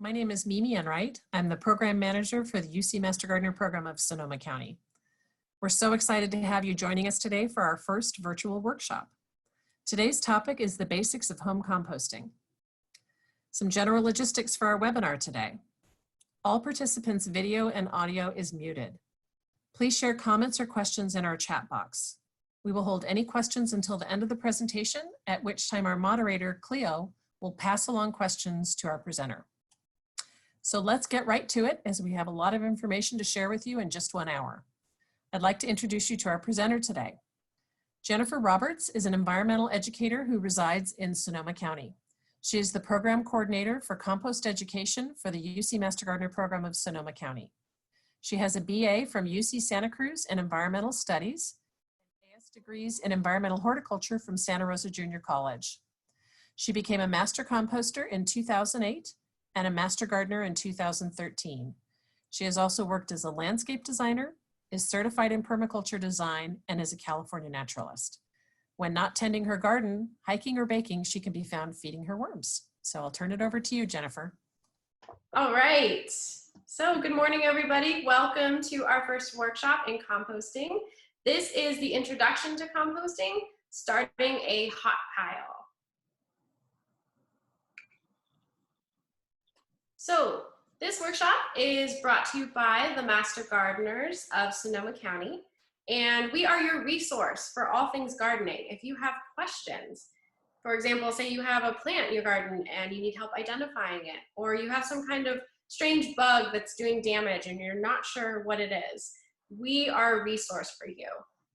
My name is Mimi Enright. I'm the Program Manager for the UC Master Gardener Program of Sonoma County. We're so excited to have you joining us today for our first virtual workshop. Today's topic is the basics of home composting. Some general logistics for our webinar today. All participants' video and audio is muted. Please share comments or questions in our chat box. We will hold any questions until the end of the presentation, at which time our moderator, Cleo, will pass along questions to our presenter. So let's get right to it, as we have a lot of information to share with you in just 1 hour. I'd like to introduce you to our presenter today. Jennifer Roberts is an environmental educator who resides in Sonoma County. She is the program coordinator for compost education for the UC Master Gardener Program of Sonoma County. She has a BA from UC Santa Cruz in environmental studies and AS degrees in environmental horticulture from Santa Rosa Junior College. She became a master composter in 2008 and a master gardener in 2013. She has also worked as a landscape designer, is certified in permaculture design, and is a California naturalist. When not tending her garden, hiking, or baking, she can be found feeding her worms. So I'll turn it over to you, Jennifer. All right. So good morning, everybody. Welcome to our first workshop in composting. This is the introduction to composting, starting a hot pile. So this workshop is brought to you by the Master Gardeners of Sonoma County, and we are your resource for all things gardening. If you have questions, for example, say you have a plant in your garden and you need help identifying it, or you have some kind of strange bug that's doing damage and you're not sure what it is, we are a resource for you.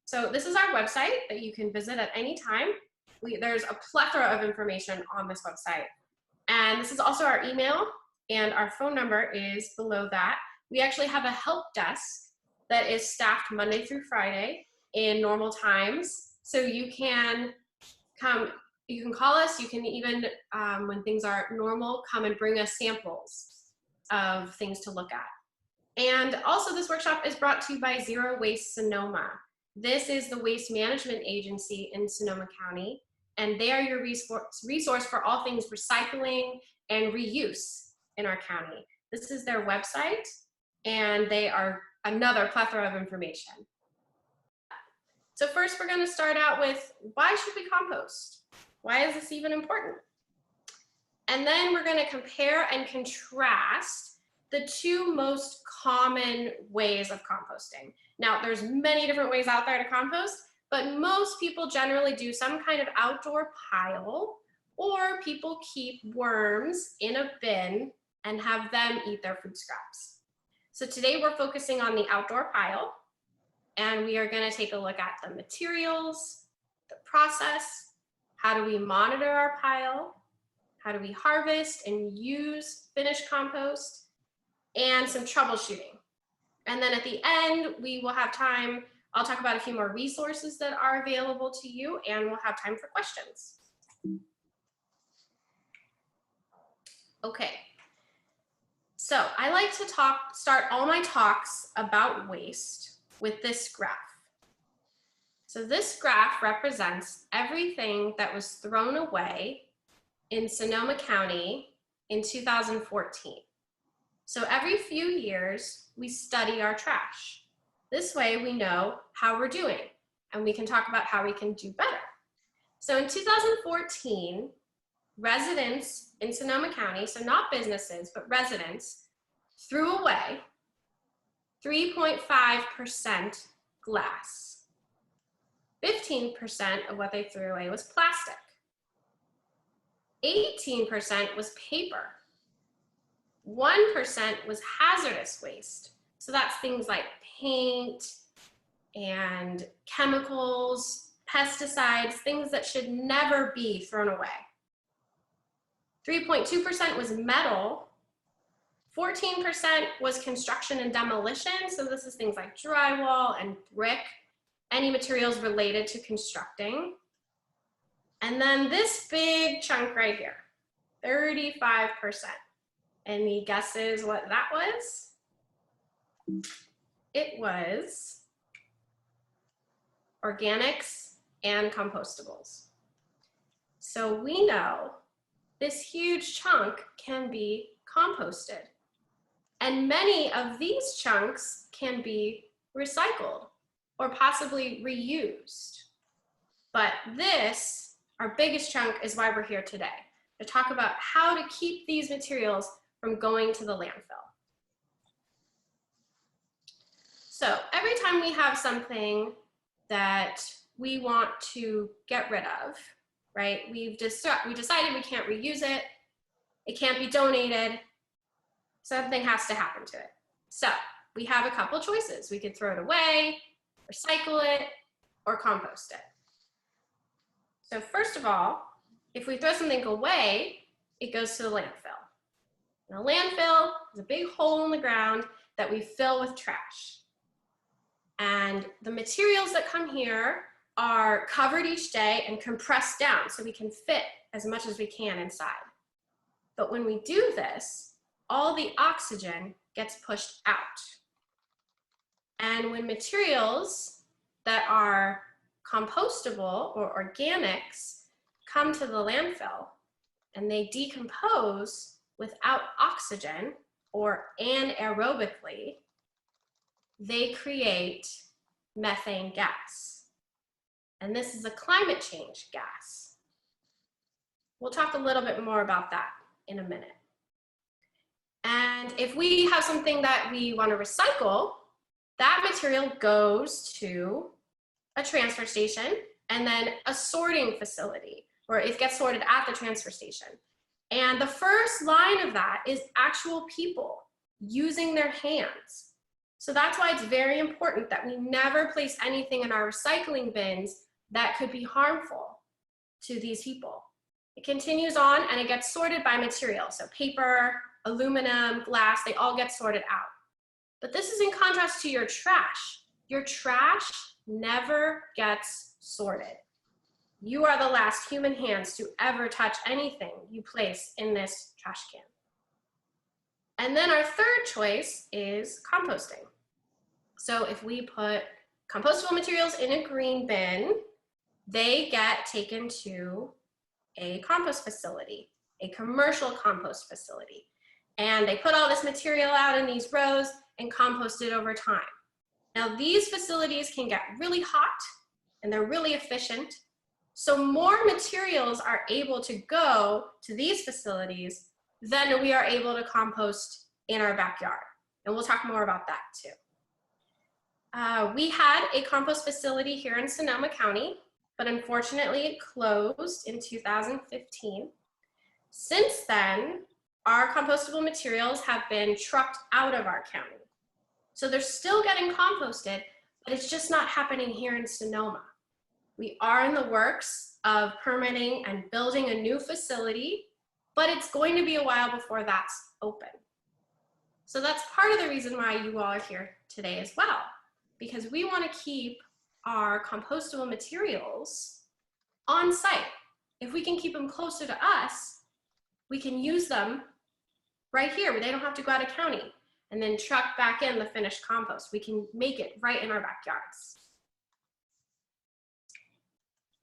So this is our website that you can visit at any time. There's a plethora of information on this website. And this is also our email, and our phone number is below that. We actually have a help desk that is staffed Monday through Friday in normal times. So you can call us. You can even, when things are normal, come and bring us samples of things to look at. And also this workshop is brought to you by Zero Waste Sonoma. This is the waste management agency in Sonoma County, and they are your resource for all things recycling and reuse in our county. This is their website, and they are another plethora of information. So first we're going to start out with, why should we compost? Why is this even important? And then we're going to compare and contrast the two most common ways of composting. Now, there's many different ways out there to compost, but most people generally do some kind of outdoor pile, or people keep worms in a bin and have them eat their food scraps. So today we're focusing on the outdoor pile, and we are going to take a look at the materials, the process, how do we monitor our pile, how do we harvest and use finished compost, and some troubleshooting. And then at the end, we will have time, I'll talk about a few more resources that are available to you, and we'll have time for questions. Okay. So I like to start all my talks about waste with this graph. So this graph represents everything that was thrown away in Sonoma County in 2014. So every few years, we study our trash. This way we know how we're doing, and we can talk about how we can do better. So in 2014, residents in Sonoma County, so not businesses, but residents, threw away 3.5% glass. 15% of what they threw away was plastic. 18% was paper. 1% was hazardous waste. So that's things like paint and chemicals, pesticides, things that should never be thrown away. 3.2% was metal. 14% was construction and demolition. So this is things like drywall and brick, any materials related to constructing. And then this big chunk right here, 35%. Any guesses what that was? It was organics and compostables. So we know this huge chunk can be composted. And many of these chunks can be recycled or possibly reused. But this, our biggest chunk, is why we're here today, to talk about how to keep these materials from going to the landfill. So every time we have something that we want to get rid of, right? We decided we can't reuse it. It can't be donated. Something has to happen to it. So we have a couple choices. We could throw it away, recycle it, or compost it. So first of all, if we throw something away, it goes to the landfill. And a landfill is a big hole in the ground that we fill with trash. And the materials that come here are covered each day and compressed down so we can fit as much as we can inside. But when we do this, all the oxygen gets pushed out. And when materials that are compostable or organics come to the landfill and they decompose without oxygen or anaerobically, they create methane gas. And this is a climate change gas. We'll talk a little bit more about that in a minute. And if we have something that we want to recycle, that material goes to a transfer station and then a sorting facility, or it gets sorted at the transfer station. And the first line of that is actual people using their hands. So that's why it's very important that we never place anything in our recycling bins that could be harmful to these people. It continues on and it gets sorted by material. So paper, aluminum, glass, they all get sorted out. But this is in contrast to your trash. Your trash never gets sorted. You are the last human hands to ever touch anything you place in this trash can. And then our third choice is composting. So if we put compostable materials in a green bin, they get taken to a compost facility, a commercial compost facility. And they put all this material out in these rows and compost it over time. Now these facilities can get really hot and they're really efficient. So more materials are able to go to these facilities than we are able to compost in our backyard. And we'll talk more about that too. We had a compost facility here in Sonoma County, but unfortunately it closed in 2015. Since then, our compostable materials have been trucked out of our county. So they're still getting composted, but it's just not happening here in Sonoma. We are in the works of permitting and building a new facility, but it's going to be a while before that's open. So that's part of the reason why you all are here today as well, because we want to keep our compostable materials on site. If we can keep them closer to us, we can use them right here where they don't have to go out of county and then truck back in the finished compost. We can make it right in our backyards.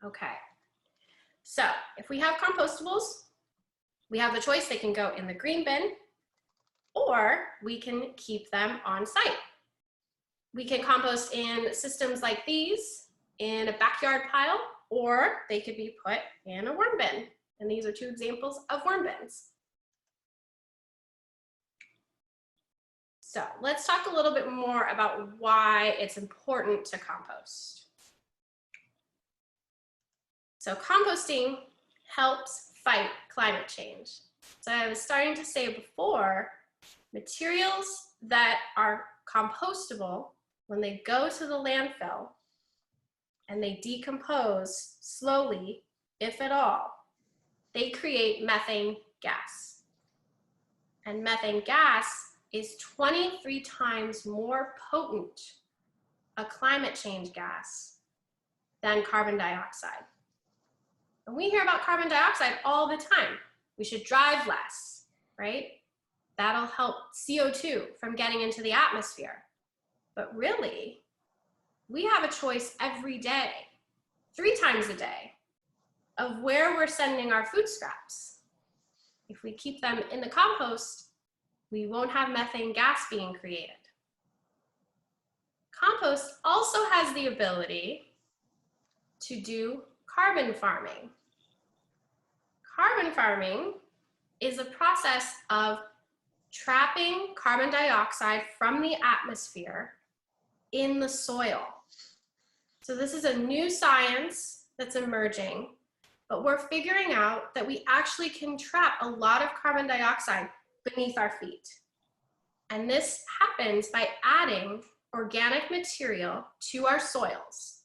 Okay, so if we have compostables, we have the choice. They can go in the green bin or we can keep them on site. We can compost in systems like these in a backyard pile, or they could be put in a worm bin. And these are two examples of worm bins. So let's talk a little bit more about why it's important to compost. So composting helps fight climate change. So I was starting to say before, materials that are compostable, when they go to the landfill and they decompose slowly, if at all, they create methane gas. And methane gas is 23 times more potent a climate change gas than carbon dioxide. And we hear about carbon dioxide all the time. We should drive less, right? That'll help CO2 from getting into the atmosphere. But really, we have a choice every day, 3 times a day, of where we're sending our food scraps. If we keep them in the compost, We won't have methane gas being created. Compost also has the ability to do carbon farming. Carbon farming is a process of trapping carbon dioxide from the atmosphere in the soil. So this is a new science that's emerging, but we're figuring out that we actually can trap a lot of carbon dioxide beneath our feet. And this happens by adding organic material to our soils,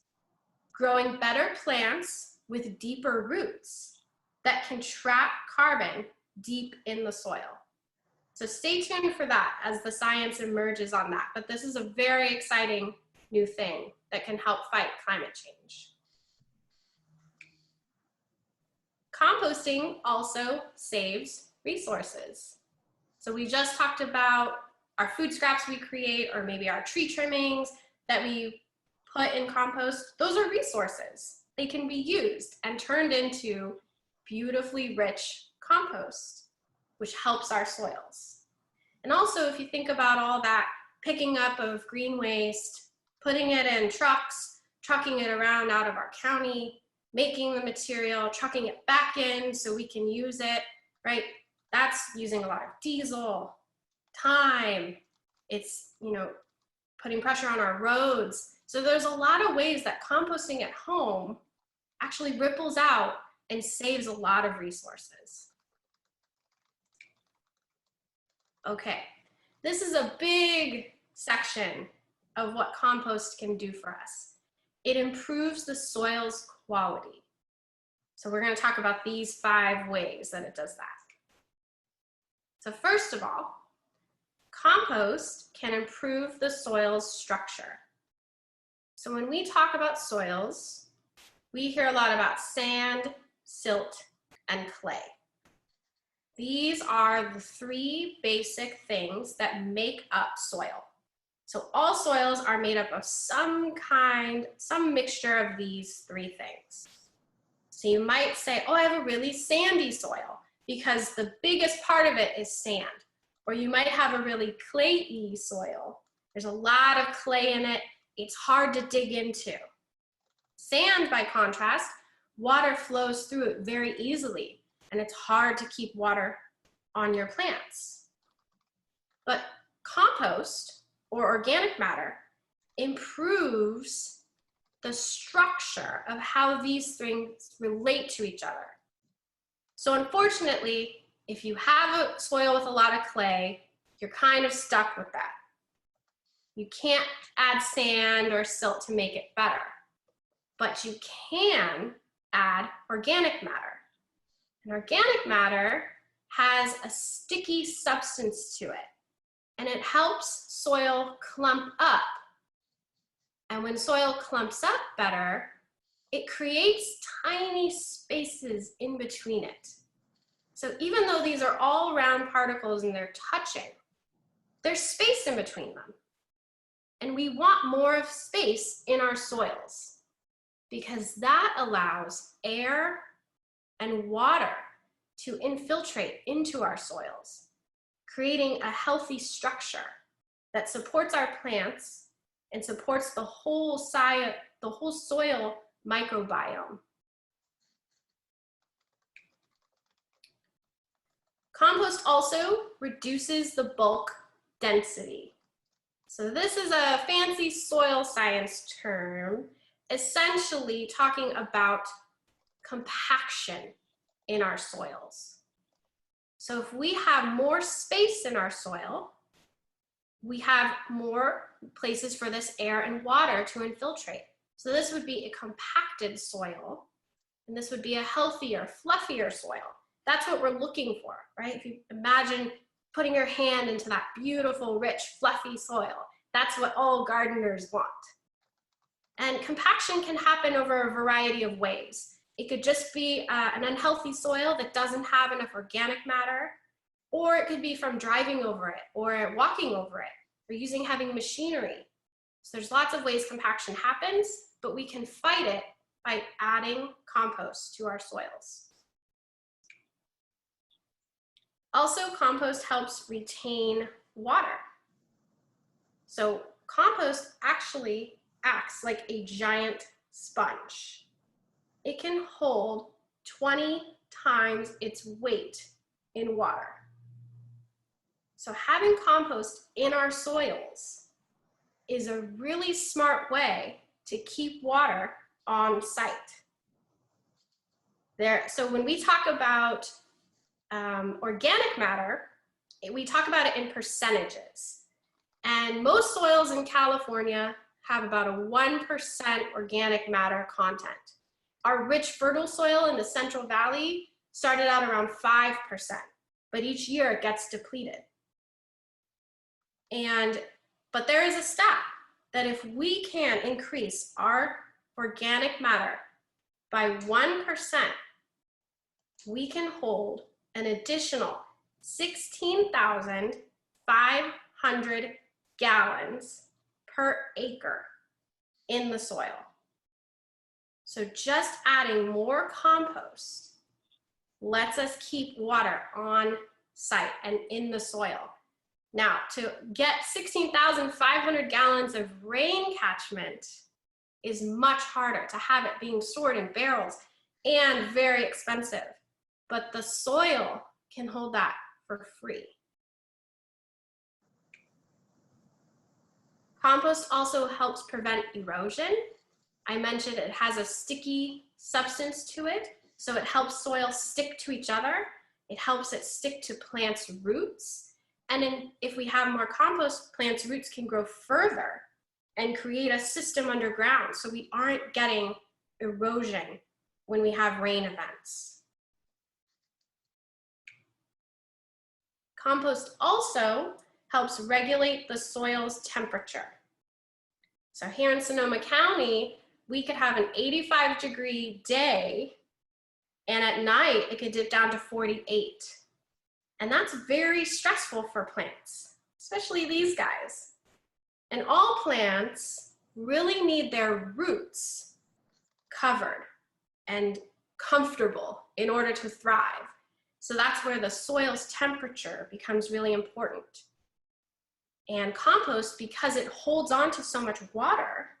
growing better plants with deeper roots that can trap carbon deep in the soil. So stay tuned for that as the science emerges on that. But this is a very exciting new thing that can help fight climate change. Composting also saves resources. So we just talked about our food scraps we create, or maybe our tree trimmings that we put in compost. Those are resources. They can be used and turned into beautifully rich compost, which helps our soils. And also, if you think about all that picking up of green waste, putting it in trucks, trucking it around out of our county, making the material, trucking it back in so we can use it, right? That's using a lot of diesel, time. It's, putting pressure on our roads. So there's a lot of ways that composting at home actually ripples out and saves a lot of resources. Okay, this is a big section of what compost can do for us. It improves the soil's quality. So we're going to talk about these 5 ways that it does that. So first of all, compost can improve the soil's structure. So when we talk about soils, we hear a lot about sand, silt, and clay. These are the 3 basic things that make up soil. So all soils are made up of some mixture of these 3 things. So you might say, oh, I have a really sandy soil because the biggest part of it is sand. Or you might have a really clayey soil. There's a lot of clay in it. It's hard to dig into. Sand, by contrast, water flows through it very easily, and it's hard to keep water on your plants. But compost, or organic matter, improves the structure of how these things relate to each other. So unfortunately, if you have a soil with a lot of clay, you're kind of stuck with that. You can't add sand or silt to make it better, but you can add organic matter. And organic matter has a sticky substance to it, and it helps soil clump up. And when soil clumps up better, it creates tiny spaces in between it. So even though these are all round particles and they're touching, there's space in between them. And we want more of space in our soils because that allows air and water to infiltrate into our soils, creating a healthy structure that supports our plants and supports the whole soil microbiome. Compost also reduces the bulk density. So this is a fancy soil science term, essentially talking about compaction in our soils. So if we have more space in our soil, we have more places for this air and water to infiltrate. So this would be a compacted soil, and this would be a healthier, fluffier soil. That's what we're looking for, right? If you imagine putting your hand into that beautiful, rich, fluffy soil, that's what all gardeners want. And compaction can happen over a variety of ways. It could just be an unhealthy soil that doesn't have enough organic matter, or it could be from driving over it, or walking over it, or having machinery. So there's lots of ways compaction happens, but we can fight it by adding compost to our soils. Also, compost helps retain water. So compost actually acts like a giant sponge. It can hold 20 times its weight in water. So having compost in our soils is a really smart way to keep water on site. So when we talk about organic matter, we talk about it in percentages. And most soils in California have about a 1% organic matter content. Our rich, fertile soil in the Central Valley started out around 5%, but each year it gets depleted. But there is a stat that if we can increase our organic matter by 1%, we can hold an additional 16,500 gallons per acre in the soil. So just adding more compost lets us keep water on site and in the soil. Now, to get 16,500 gallons of rain catchment is much harder, to have it being stored in barrels, and very expensive. But the soil can hold that for free. Compost also helps prevent erosion. I mentioned it has a sticky substance to it, so it helps soil stick to each other. It helps it stick to plants' roots. And if we have more compost, plants' roots can grow further and create a system underground, so we aren't getting erosion when we have rain events. Compost also helps regulate the soil's temperature. So here in Sonoma County, we could have an 85-degree day, and at night it could dip down to 48. And that's very stressful for plants, especially these guys. And all plants really need their roots covered and comfortable in order to thrive. So that's where the soil's temperature becomes really important. And compost, because it holds on to so much water,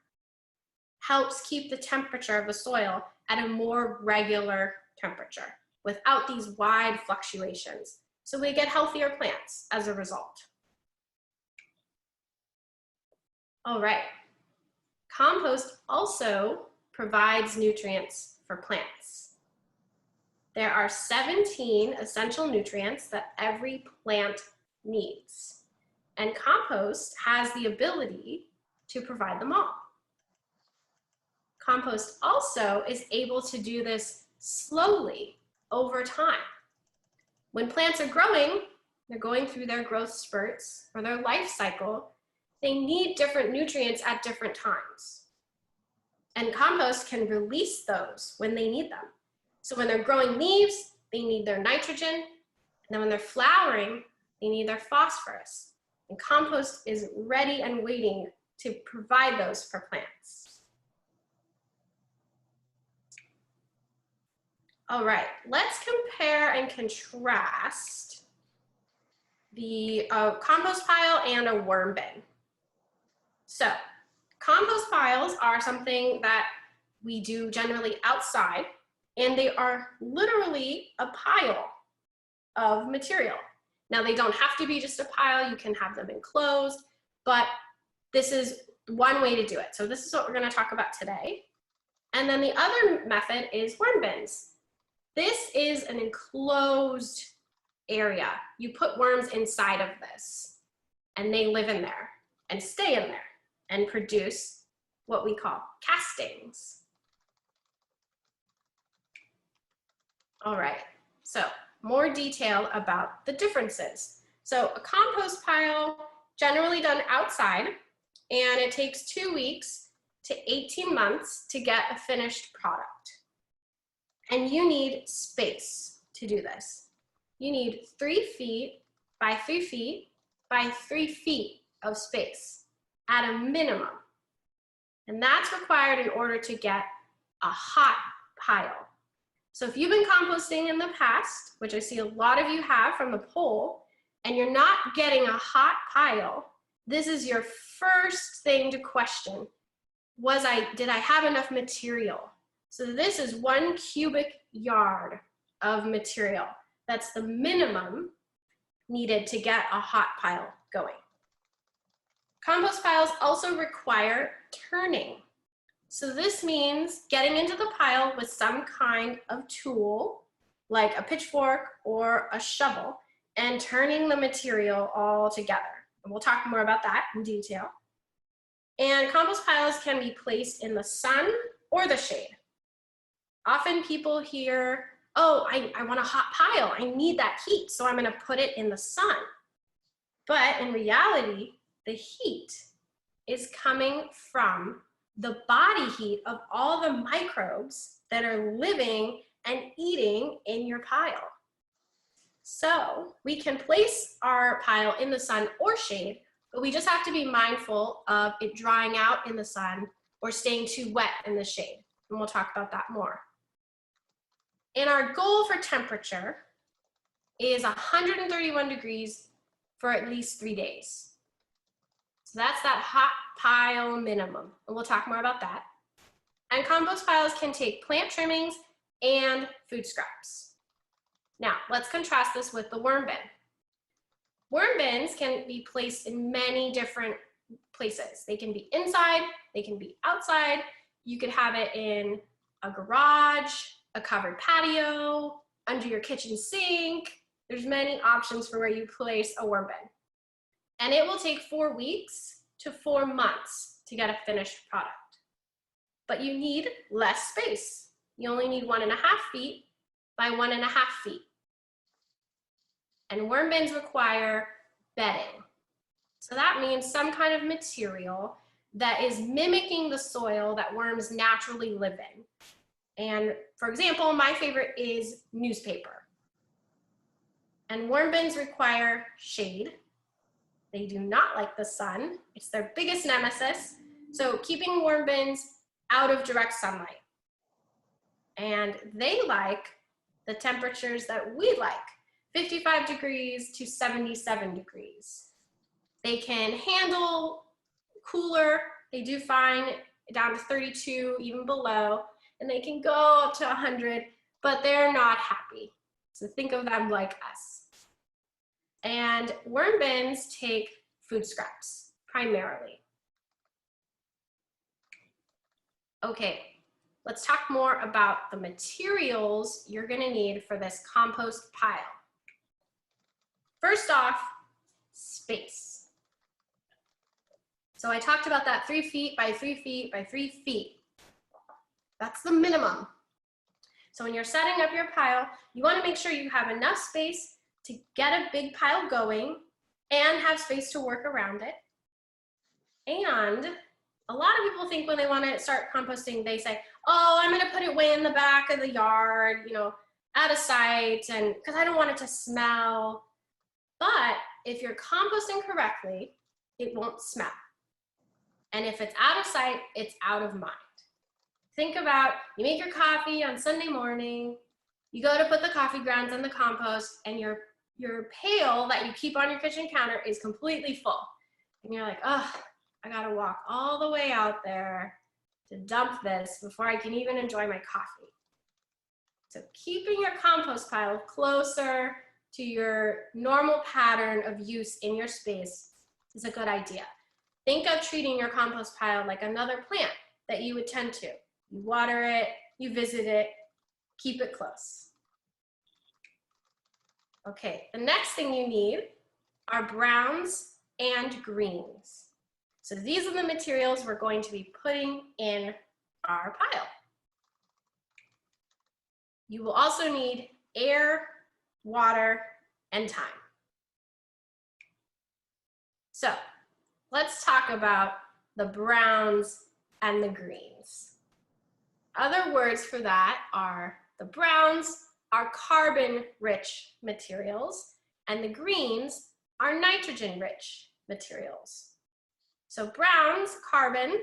helps keep the temperature of the soil at a more regular temperature without these wide fluctuations. So we get healthier plants as a result. All right. Compost also provides nutrients for plants. There are 17 essential nutrients that every plant needs, and compost has the ability to provide them all. Compost also is able to do this slowly over time. When plants are growing, they're going through their growth spurts or their life cycle, they need different nutrients at different times. And compost can release those when they need them. So when they're growing leaves, they need their nitrogen, and then when they're flowering, they need their phosphorus. And compost is ready and waiting to provide those for plants. All right, let's compare and contrast the compost pile and a worm bin. So compost piles are something that we do generally outside, and they are literally a pile of material. Now, they don't have to be just a pile, you can have them enclosed, but this is one way to do it. So this is what we're going to talk about today. And then the other method is worm bins. This is an enclosed area. You put worms inside of this, and they live in there and stay in there and produce what we call castings. All right, so more detail about the differences. So a compost pile, generally done outside, and it takes 2 weeks to 18 months to get a finished product. And you need space to do this. You need 3 feet by 3 feet by 3 feet of space at a minimum. And that's required in order to get a hot pile. So if you've been composting in the past, which I see a lot of you have from the poll, and you're not getting a hot pile, this is your first thing to question. Did I have enough material? So this is 1 cubic yard of material. That's the minimum needed to get a hot pile going. Compost piles also require turning. So this means getting into the pile with some kind of tool, like a pitchfork or a shovel, and turning the material all together. And we'll talk more about that in detail. And compost piles can be placed in the sun or the shade. Often people hear, oh, I want a hot pile. I need that heat, so I'm going to put it in the sun. But in reality, the heat is coming from the body heat of all the microbes that are living and eating in your pile. So we can place our pile in the sun or shade, but we just have to be mindful of it drying out in the sun or staying too wet in the shade. And we'll talk about that more. And our goal for temperature is 131 degrees for at least 3 days. So that's that hot pile minimum, and we'll talk more about that. And compost piles can take plant trimmings and food scraps. Now, let's contrast this with the worm bin. Worm bins can be placed in many different places. They can be inside, they can be outside. You could have it in a garage, a covered patio, under your kitchen sink. There's many options for where you place a worm bin. And it will take 4 weeks to 4 months to get a finished product. But you need less space. You only need 1.5 feet by 1.5 feet. And worm bins require bedding. So that means some kind of material that is mimicking the soil that worms naturally live in. And for example, my favorite is newspaper. And worm bins require shade. They do not like the sun. It's their biggest nemesis. So keeping worm bins out of direct sunlight. And they like the temperatures that we like, 55 degrees to 77 degrees. They can handle cooler. They do fine down to 32, even below, and they can go up to 100, but they're not happy. So think of them like us. And worm bins take food scraps, primarily. Okay, let's talk more about the materials you're gonna need for this compost pile. First off, space. So I talked about that 3 feet by 3 feet by 3 feet. That's the minimum. So when you're setting up your pile, you wanna make sure you have enough space to get a big pile going and have space to work around it. And a lot of people think when they want to start composting, they say, oh, I'm going to put it way in the back of the yard, you know, out of sight, and because I don't want it to smell. But if you're composting correctly, it won't smell. And if it's out of sight, it's out of mind. Think about, you make your coffee on Sunday morning, you go to put the coffee grounds in the compost, and your pail that you keep on your kitchen counter is completely full. And you're like, oh, I gotta walk all the way out there to dump this before I can even enjoy my coffee. So keeping your compost pile closer to your normal pattern of use in your space is a good idea. Think of treating your compost pile like another plant that you would tend to. You water it, you visit it, keep it close. Okay, the next thing you need are browns and greens. So these are the materials we're going to be putting in our pile. You will also need air, water, and time. So let's talk about the browns and the greens. Other words for that are the browns are carbon-rich materials, and the greens are nitrogen-rich materials. So browns, carbon,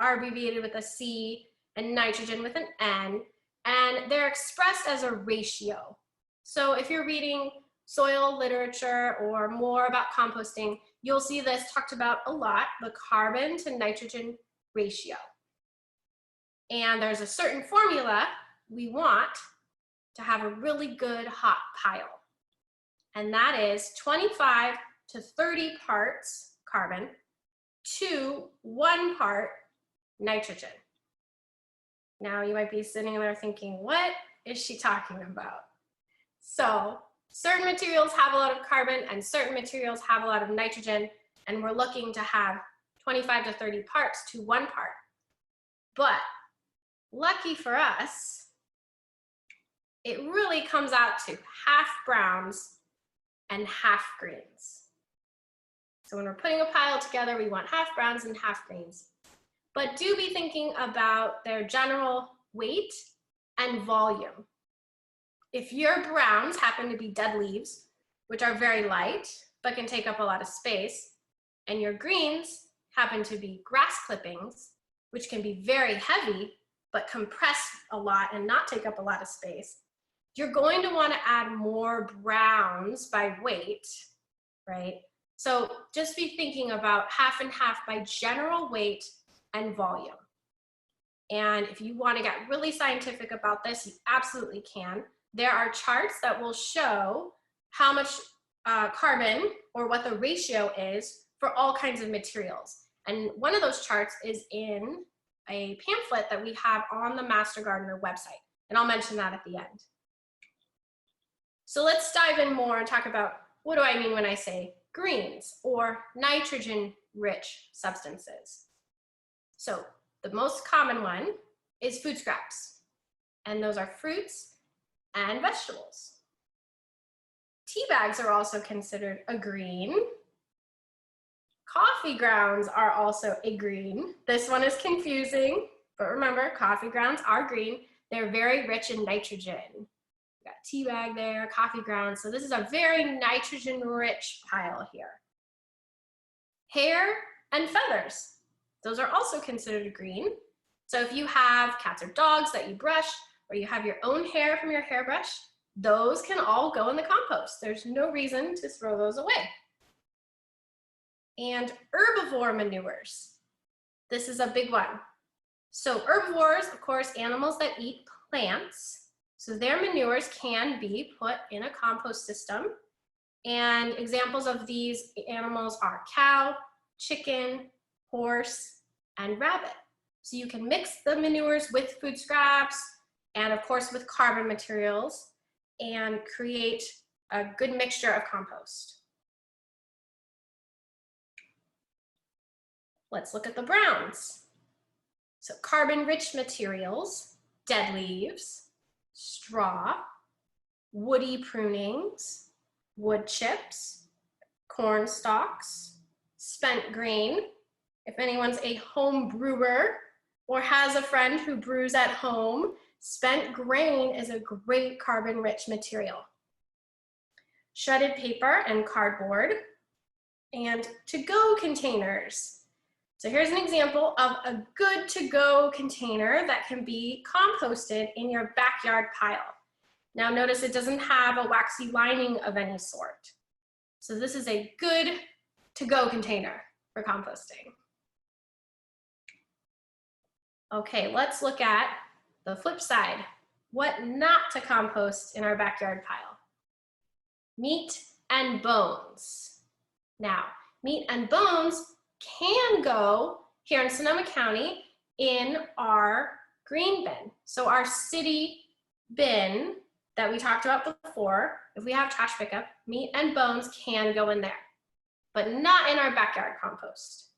are abbreviated with a C, and nitrogen with an N, and they're expressed as a ratio. So if you're reading soil literature or more about composting, you'll see this talked about a lot, the carbon to nitrogen ratio. And there's a certain formula we want to have a really good hot pile. And that is 25 to 30 parts carbon to 1 part nitrogen. Now you might be sitting there thinking, what is she talking about? So certain materials have a lot of carbon and certain materials have a lot of nitrogen, and we're looking to have 25 to 30 parts to 1 part. But lucky for us, it really comes out to half browns and half greens. So when we're putting a pile together, we want half browns and half greens. But do be thinking about their general weight and volume. If your browns happen to be dead leaves, which are very light, but can take up a lot of space, and your greens happen to be grass clippings, which can be very heavy, but compress a lot and not take up a lot of space, you're going to want to add more browns by weight, right? So just be thinking about half and half by general weight and volume. And if you want to get really scientific about this, you absolutely can. There are charts that will show how much carbon or what the ratio is for all kinds of materials. And one of those charts is in a pamphlet that we have on the Master Gardener website. And I'll mention that at the end. So let's dive in more and talk about what do I mean when I say greens or nitrogen-rich substances. So the most common one is food scraps, and those are fruits and vegetables. Tea bags are also considered a green. Coffee grounds are also a green. This one is confusing, but remember, coffee grounds are green. They're very rich in nitrogen. We got tea bag there, coffee grounds. So this is a very nitrogen-rich pile here. Hair and feathers. Those are also considered green. So if you have cats or dogs that you brush, or you have your own hair from your hairbrush, those can all go in the compost. There's no reason to throw those away. And herbivore manures. This is a big one. So herbivores, of course, animals that eat plants. So their manures can be put in a compost system. And examples of these animals are cow, chicken, horse, and rabbit. So you can mix the manures with food scraps and of course with carbon materials and create a good mixture of compost. Let's look at the browns. So carbon-rich materials, dead leaves, straw, woody prunings, wood chips, corn stalks, spent grain. If anyone's a home brewer or has a friend who brews at home, spent grain is a great carbon-rich material. Shredded paper and cardboard, and to-go containers. So here's an example of a good to-go container that can be composted in your backyard pile. Now notice it doesn't have a waxy lining of any sort. So this is a good to-go container for composting. Okay, let's look at the flip side. What not to compost in our backyard pile? Meat and bones. Now, meat and bones can go here in Sonoma County in our green bin. So our city bin that we talked about before, if we have trash pickup, meat and bones can go in there, but not in our backyard compost.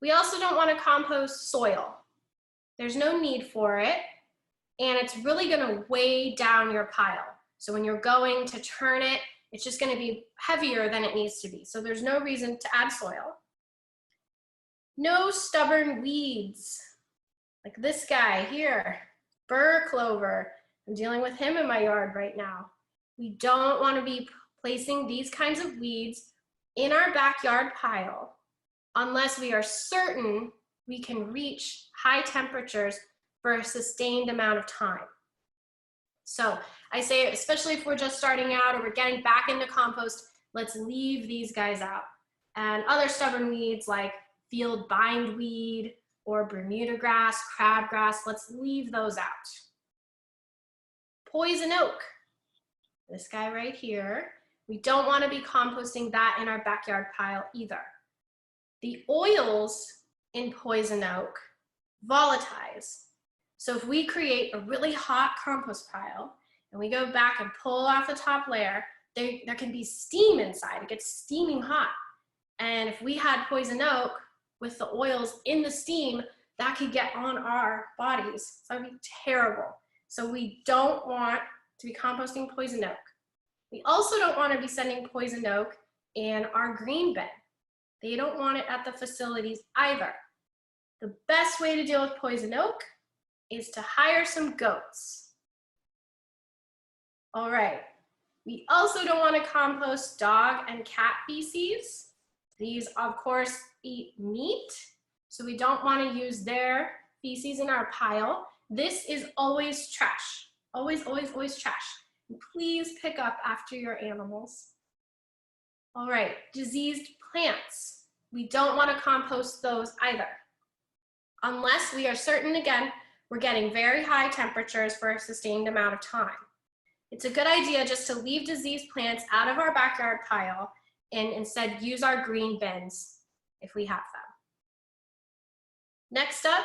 We also don't want to compost soil. There's no need for it, and it's really going to weigh down your pile. So when you're going to turn it, it's just going to be heavier than it needs to be. So there's no reason to add soil. No stubborn weeds, like this guy here, burr clover. I'm dealing with him in my yard right now. We don't want to be placing these kinds of weeds in our backyard pile unless we are certain we can reach high temperatures for a sustained amount of time. So I say, especially if we're just starting out or we're getting back into compost, let's leave these guys out. And other stubborn weeds like field bindweed or Bermuda grass, crabgrass, let's leave those out. Poison oak, this guy right here, we don't want to be composting that in our backyard pile either. The oils in poison oak volatilize. So if we create a really hot compost pile and we go back and pull off the top layer, there can be steam inside. It gets steaming hot. And if we had poison oak with the oils in the steam, that could get on our bodies. So that would be terrible. So we don't want to be composting poison oak. We also don't want to be sending poison oak in our green bin. They don't want it at the facilities either. The best way to deal with poison oak is to hire some goats. All right, we also don't want to compost dog and cat feces. These, of course, eat meat, so we don't want to use their feces in our pile. This is always trash, always, always, always trash. Please pick up after your animals. All right, diseased plants. We don't want to compost those either, unless we are certain, again, we're getting very high temperatures for a sustained amount of time. It's a good idea just to leave diseased plants out of our backyard pile and instead use our green bins if we have them. Next up,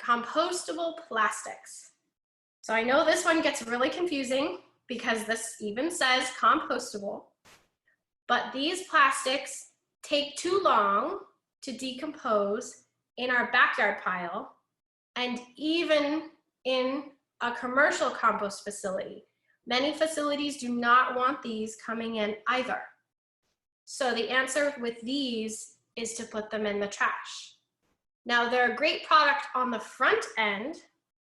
compostable plastics. So I know this one gets really confusing because this even says compostable, but these plastics take too long to decompose in our backyard pile and even in a commercial compost facility. Many facilities do not want these coming in either. So the answer with these is to put them in the trash. Now they're a great product on the front end.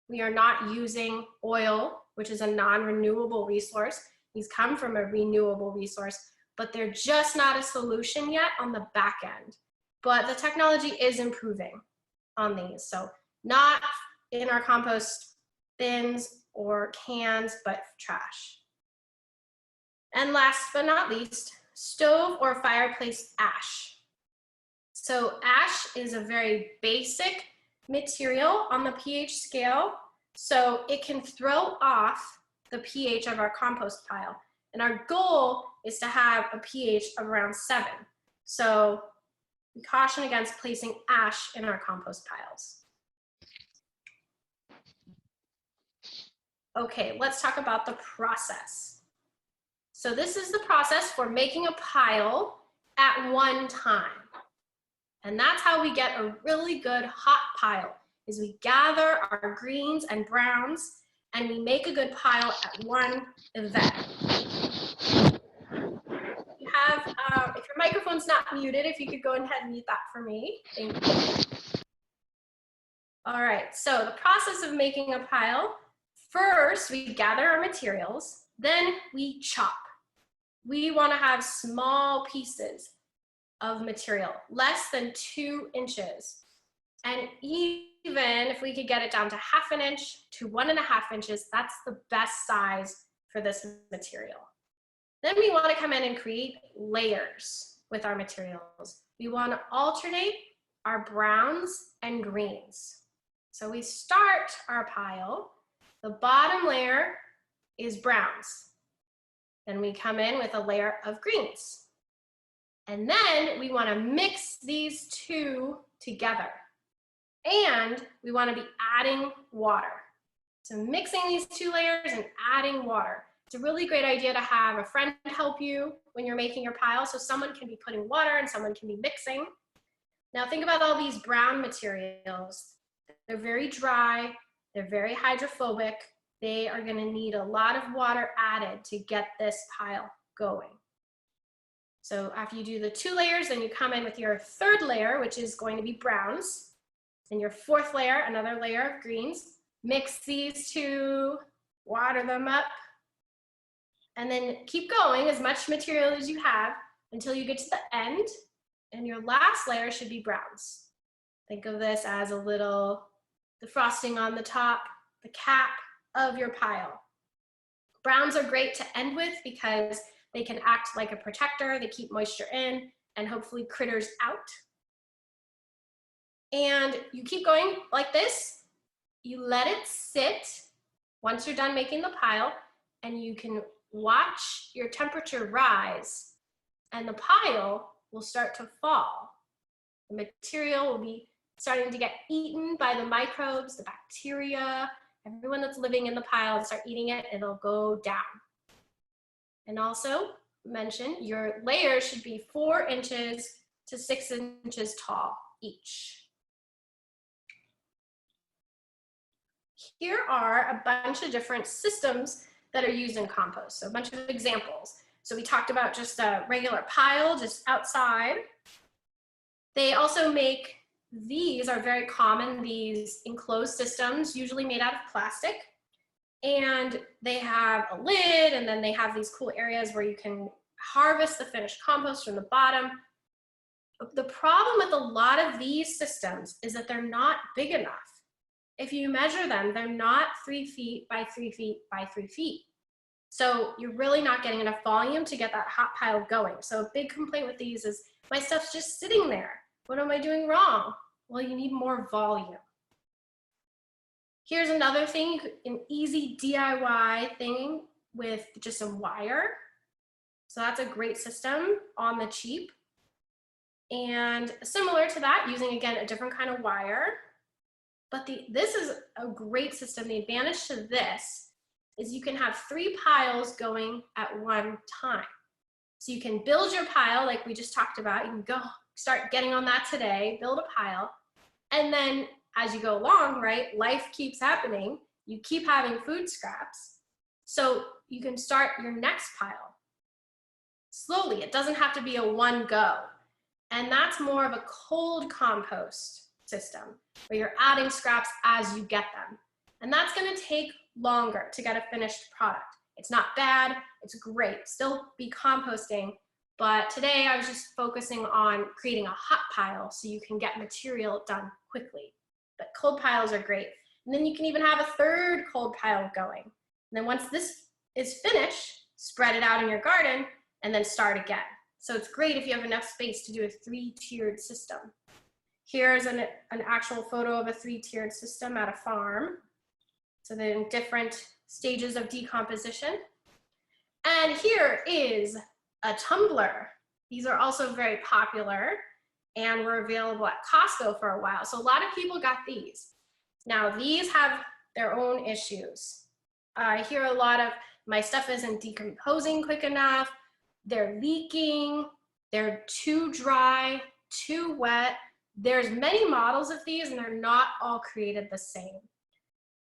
We are not using oil, which is a non-renewable resource. These come from a renewable resource, but they're just not a solution yet on the back end. But the technology is improving on these. So not in our compost bins or cans, but trash. And last but not least, stove or fireplace ash. So ash is a very basic material on the pH scale, so it can throw off the pH of our compost pile. And our goal is to have a pH of around 7. So we caution against placing ash in our compost piles. Okay, let's talk about the process. So this is the process for making a pile at one time. And that's how we get a really good hot pile, is we gather our greens and browns and we make a good pile at one event. You have, if your microphone's not muted, if you could go ahead and mute that for me. Thank you. All right, so the process of making a pile, first we gather our materials, then we chop. We want to have small pieces of material, less than 2 inches. And even if we could get it down to 1/2 inch to 1.5 inches, that's the best size for this material. Then we want to come in and create layers with our materials. We want to alternate our browns and greens. So we start our pile, the bottom layer is browns. Then we come in with a layer of greens. And then we want to mix these two together. And we want to be adding water. So mixing these 2 layers and adding water. It's a really great idea to have a friend help you when you're making your pile, so someone can be putting water and someone can be mixing. Now think about all these brown materials. They're very dry, they're very hydrophobic. They are going to need a lot of water added to get this pile going. So after you do the 2 layers, then you come in with your 3rd layer, which is going to be browns. Then your 4th layer, another layer of greens. Mix these 2, water them up, and then keep going as much material as you have until you get to the end, and your last layer should be browns. Think of this as the the frosting on the top, the cap of your pile. Browns are great to end with because they can act like a protector. They keep moisture in and hopefully critters out. And you keep going like this. You let it sit once you're done making the pile, and you can watch your temperature rise and the pile will start to fall. The material will be starting to get eaten by the microbes, the bacteria, everyone that's living in the pile, and start eating it, it'll go down. And also mention your layers should be 4 inches to 6 inches tall each. Here are a bunch of different systems that are used in compost, so a bunch of examples. So we talked about just a regular pile just outside. They also make, these are very common, these enclosed systems, usually made out of plastic. And they have a lid, and then they have these cool areas where you can harvest the finished compost from the bottom. The problem with a lot of these systems is that they're not big enough. If you measure them, they're not 3 feet by 3 feet by 3 feet. So you're really not getting enough volume to get that hot pile going. So a big complaint with these is, my stuff's just sitting there. What am I doing wrong? Well, you need more volume. Here's another thing, an easy DIY thing with just some wire. So that's a great system on the cheap. And similar to that, using again a different kind of wire. But this is a great system. The advantage to this is you can have 3 piles going at one time. So you can build your pile like we just talked about. You can go start getting on that today, build a pile. And then as you go along, right, life keeps happening. You keep having food scraps. So you can start your next pile slowly. It doesn't have to be a one go. And that's more of a cold compost system where you're adding scraps as you get them. And that's going to take longer to get a finished product. It's not bad, it's great. Still be composting, but today I was just focusing on creating a hot pile so you can get material done quickly. But cold piles are great. And then you can even have a 3rd cold pile going. And then once this is finished, spread it out in your garden and then start again. So it's great if you have enough space to do a 3-tiered system. Here's an actual photo of a 3-tiered system at a farm. So they're in different stages of decomposition. And here is a tumbler. These are also very popular and were available at Costco for a while. So a lot of people got these. Now these have their own issues. I hear a lot of, my stuff isn't decomposing quick enough, they're leaking, they're too dry, too wet. There's many models of these and they're not all created the same.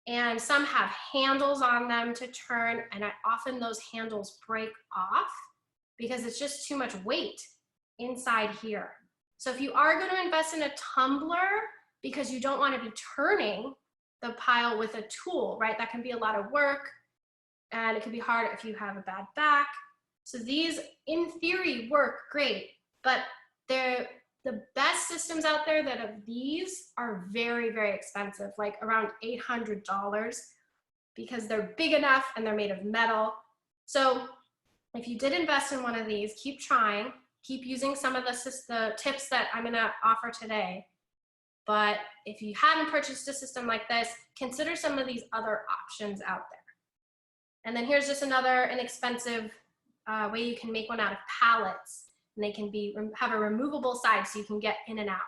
And some have handles on them to turn, and often those handles break off because it's just too much weight inside here. So if you are going to invest in a tumbler because you don't want to be turning the pile with a tool, right? That can be a lot of work and it can be hard if you have a bad back. So these in theory work great, but the best systems out there that have these are very, very expensive, like around $800 because they're big enough and they're made of metal. So if you did invest in one of these, keep trying, keep using some of the tips that I'm gonna offer today. But if you haven't purchased a system like this, consider some of these other options out there. And then here's just another inexpensive way you can make one out of pallets. And they can have a removable side so you can get in and out.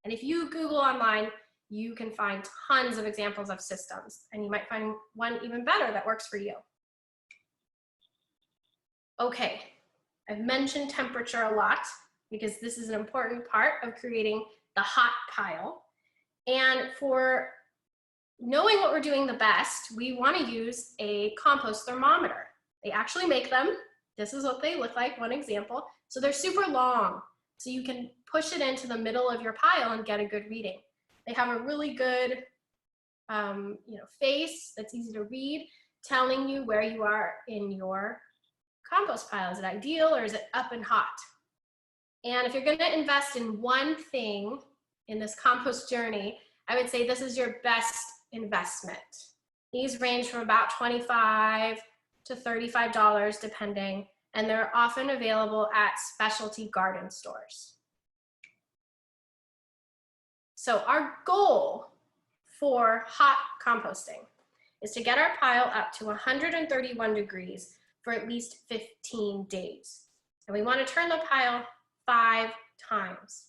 And if you Google online, you can find tons of examples of systems, and you might find one even better that works for you. Okay, I've mentioned temperature a lot because this is an important part of creating the hot pile. And for knowing what we're doing the best, we want to use a compost thermometer. They actually make them. This is what they look like, one example. So they're super long, so you can push it into the middle of your pile and get a good reading. They have a really good face that's easy to read, telling you where you are in your compost pile. Is it ideal or is it up and hot? And if you're going to invest in one thing in this compost journey, I would say this is your best investment. These range from about $25 to $35 depending, and they're often available at specialty garden stores. So our goal for hot composting is to get our pile up to 131 degrees for at least 15 days. And we want to turn the pile 5 times.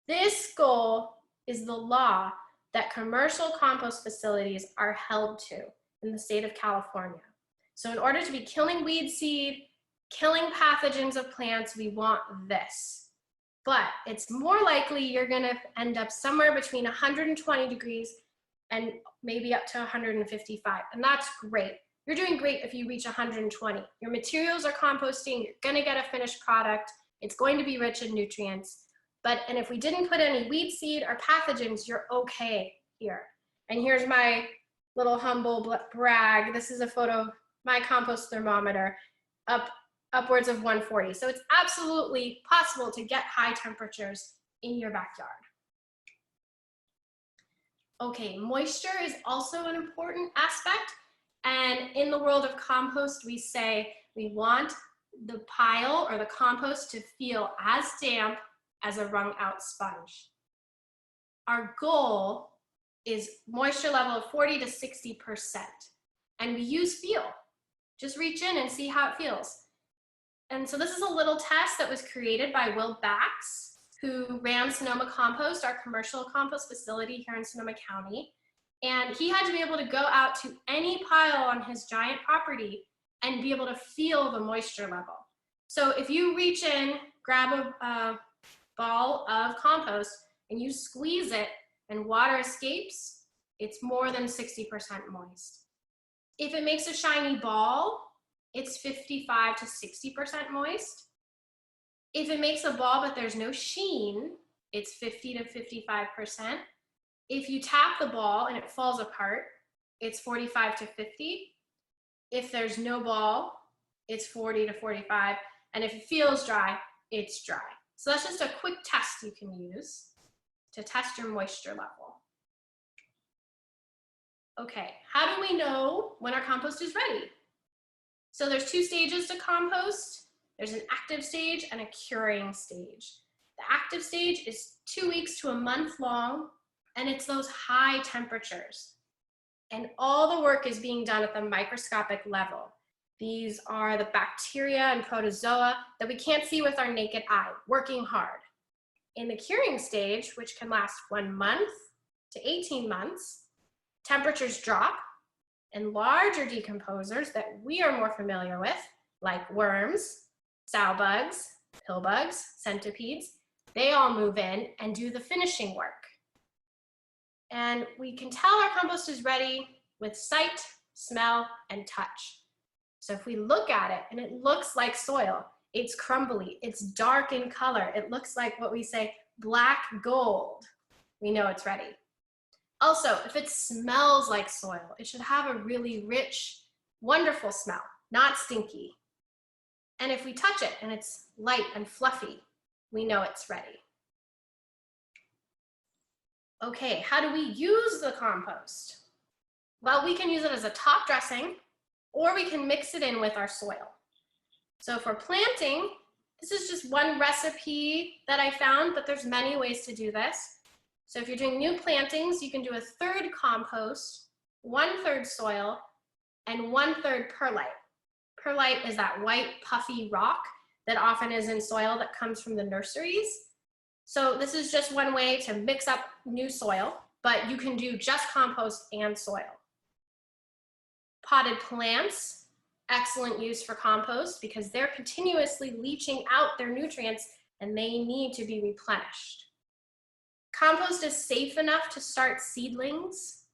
This goal is the law that commercial compost facilities are held to in the state of California. So in order to be killing weed seed, killing pathogens of plants, we want this. But it's more likely you're gonna end up somewhere between 120 degrees and maybe up to 155, and that's great. You're doing great if you reach 120. Your materials are composting, you're gonna get a finished product, it's going to be rich in nutrients, and if we didn't put any weed seed or pathogens, you're okay here. And here's my little humble brag. This is a photo of my compost thermometer, upwards of 140. So it's absolutely possible to get high temperatures in your backyard. Okay, moisture is also an important aspect. And in the world of compost, we say we want the pile or the compost to feel as damp as a wrung out sponge. Our goal is moisture level of 40 to 60%. And we use feel. Just reach in and see how it feels. And so this is a little test that was created by Will Bax, who ran Sonoma Compost, our commercial compost facility here in Sonoma County. And he had to be able to go out to any pile on his giant property and be able to feel the moisture level. So if you reach in, grab a ball of compost and you squeeze it and water escapes, it's more than 60% moist. If it makes a shiny ball, it's 55 to 60% moist. If it makes a ball but there's no sheen, it's 50 to 55%. If you tap the ball and it falls apart, it's 45 to 50. If there's no ball, it's 40 to 45. And if it feels dry, it's dry. So that's just a quick test you can use to test your moisture level. Okay, how do we know when our compost is ready? So there's 2 stages to compost. There's an active stage and a curing stage. The active stage is 2 weeks to a month long, and it's those high temperatures. And all the work is being done at the microscopic level. These are the bacteria and protozoa that we can't see with our naked eye, working hard. In the curing stage, which can last 1 month to 18 months, temperatures drop, and larger decomposers that we are more familiar with, like worms, sow bugs, pill bugs, centipedes, they all move in and do the finishing work. And we can tell our compost is ready with sight, smell, and touch. So if we look at it and it looks like soil, it's crumbly, it's dark in color, it looks like what we say, black gold, we know it's ready. Also, if it smells like soil, it should have a really rich, wonderful smell, not stinky. And if we touch it and it's light and fluffy, we know it's ready. Okay, how do we use the compost? Well, we can use it as a top dressing, or we can mix it in with our soil. So for planting, this is just one recipe that I found, but there's many ways to do this. So if you're doing new plantings, you can do 1/3 compost, 1/3 soil, and 1/3 perlite. Perlite is that white puffy rock that often is in soil that comes from the nurseries. So this is just one way to mix up new soil, but you can do just compost and soil. Potted plants, excellent use for compost because they're continuously leaching out their nutrients and they need to be replenished. Compost is safe enough to start seedlings,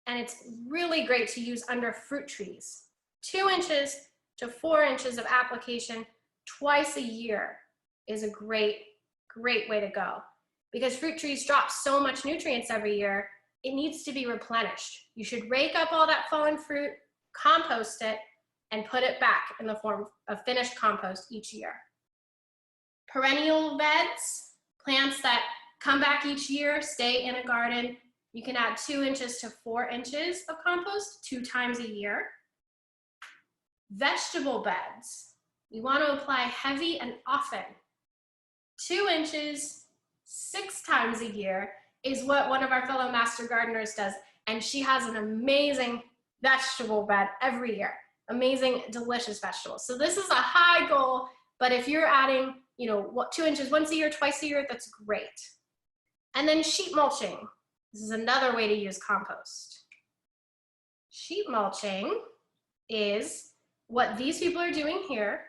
and it's really great to use under fruit trees. 2 inches to 4 inches of application twice a year is a great way to go, because fruit trees drop so much nutrients every year, it needs to be replenished. You should rake up all that fallen fruit, compost it, and put it back in the form of finished compost each year. Perennial beds, plants that come back each year, stay in a garden. You can add 2 inches to 4 inches of compost 2 times a year. Vegetable beds, we want to apply heavy and often. 2 inches 6 times a year is what one of our fellow master gardeners does, and she has an amazing vegetable bed every year. Amazing, delicious vegetables. So this is a high goal, but if you're adding, 2 inches once a year, twice a year, that's great. And then sheet mulching. This is another way to use compost. Sheet mulching is what these people are doing here.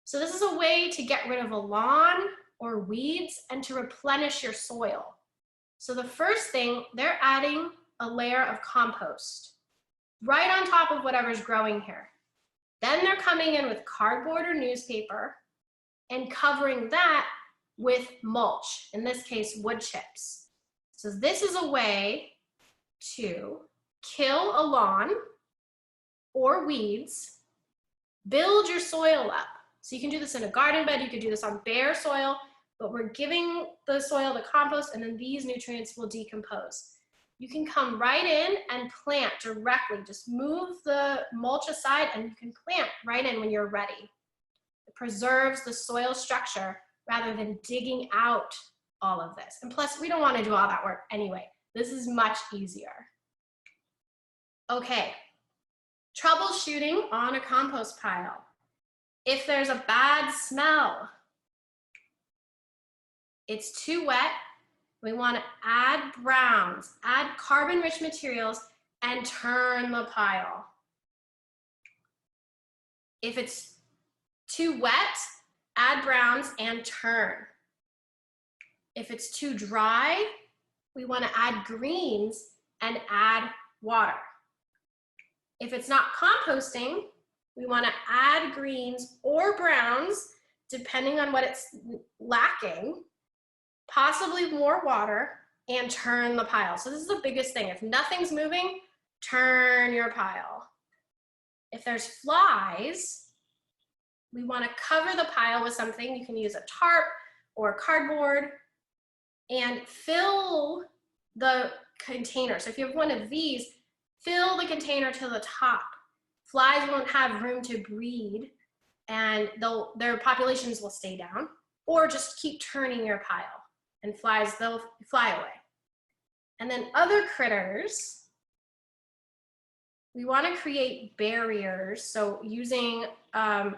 So this is a way to get rid of a lawn or weeds and to replenish your soil. So the first thing, they're adding a layer of compost right on top of whatever's growing here. Then they're coming in with cardboard or newspaper and covering that with mulch, in this case, wood chips. So this is a way to kill a lawn or weeds, build your soil up. So you can do this in a garden bed, you could do this on bare soil, but we're giving the soil the compost and then these nutrients will decompose. You can come right in and plant directly. Just move the mulch aside and you can plant right in when you're ready. It preserves the soil structure rather than digging out all of this. And plus, we don't want to do all that work anyway. This is much easier. Okay, troubleshooting on a compost pile. If there's a bad smell, it's too wet, we want to add browns, add carbon-rich materials, and turn the pile. If it's too wet, add browns and turn. If it's too dry, we want to add greens and add water. If it's not composting, we want to add greens or browns, depending on what it's lacking, possibly more water, and turn the pile. So this is the biggest thing. If nothing's moving, turn your pile. If there's flies, we want to cover the pile with something. You can use a tarp or cardboard and fill the container. So if you have one of these, fill the container to the top. Flies won't have room to breed and their populations will stay down, or just keep turning your pile and flies, they'll fly away. And then other critters, we want to create barriers. So using a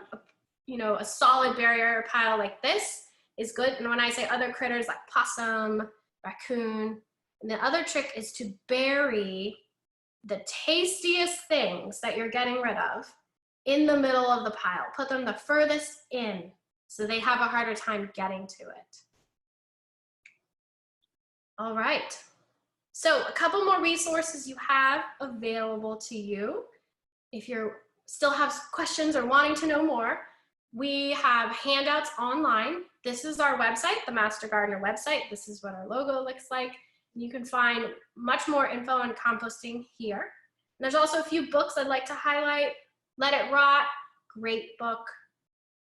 solid barrier pile like this is good. And when I say other critters like possum, raccoon, and the other trick is to bury the tastiest things that you're getting rid of in the middle of the pile. Put them the furthest in so they have a harder time getting to it. All right. So a couple more resources you have available to you. If you still have questions or wanting to know more, we have handouts online. This is our website, the Master Gardener website. This is what our logo looks like. You can find much more info on composting here. And there's also a few books I'd like to highlight. Let It Rot, great book.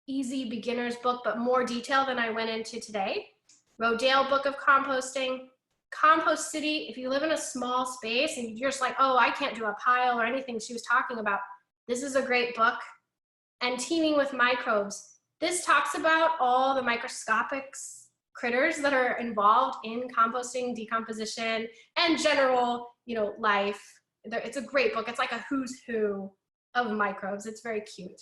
Easy beginner's book, but more detail than I went into today. Rodale Book of Composting. Compost City, if you live in a small space and you're just like, oh, I can't do a pile or anything she was talking about, this is a great book. And Teeming with Microbes. This talks about all the microscopic critters that are involved in composting, decomposition, and general, life. It's a great book. It's like a who's who of microbes. It's very cute.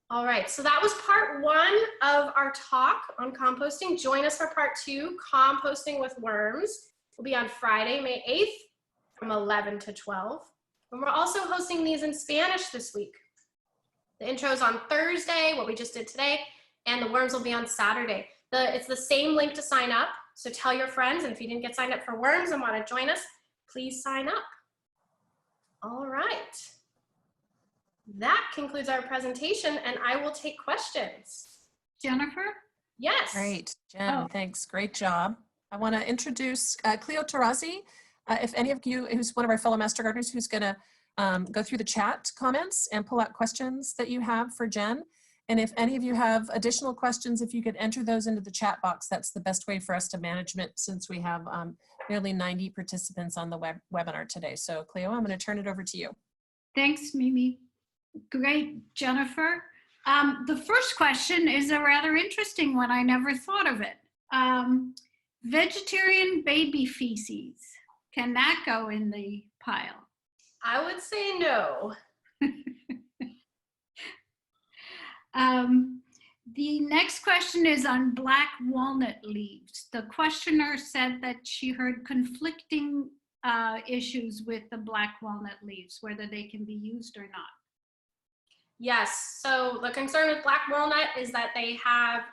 All right, so that was part 1 of our talk on composting. Join us for part 2, Composting with Worms. We'll be on Friday, May 8th from 11 to 12. And we're also hosting these in Spanish this week. The intro is on Thursday, what we just did today, and the worms will be on Saturday. It's the same link to sign up, so tell your friends, and if you didn't get signed up for worms and want to join us, please sign up. All right. That concludes our presentation, and I will take questions. Jennifer? Yes. Great, Jen, thanks, great job. I want to introduce Cleo Tarazi. If any of you, who's one of our fellow Master Gardeners, who's going to go through the chat comments and pull out questions that you have for Jen. And if any of you have additional questions, if you could enter those into the chat box, that's the best way for us to management since we have nearly 90 participants on the webinar today. So Cleo, I'm going to turn it over to you. Thanks, Mimi. Great, Jennifer. The first question is a rather interesting one. I never thought of it. Vegetarian baby feces, can that go in the pile? I would say no. The next question is on black walnut leaves. The questioner said that she heard conflicting issues with the black walnut leaves, whether they can be used or not. Yes, so the concern with black walnut is that they have,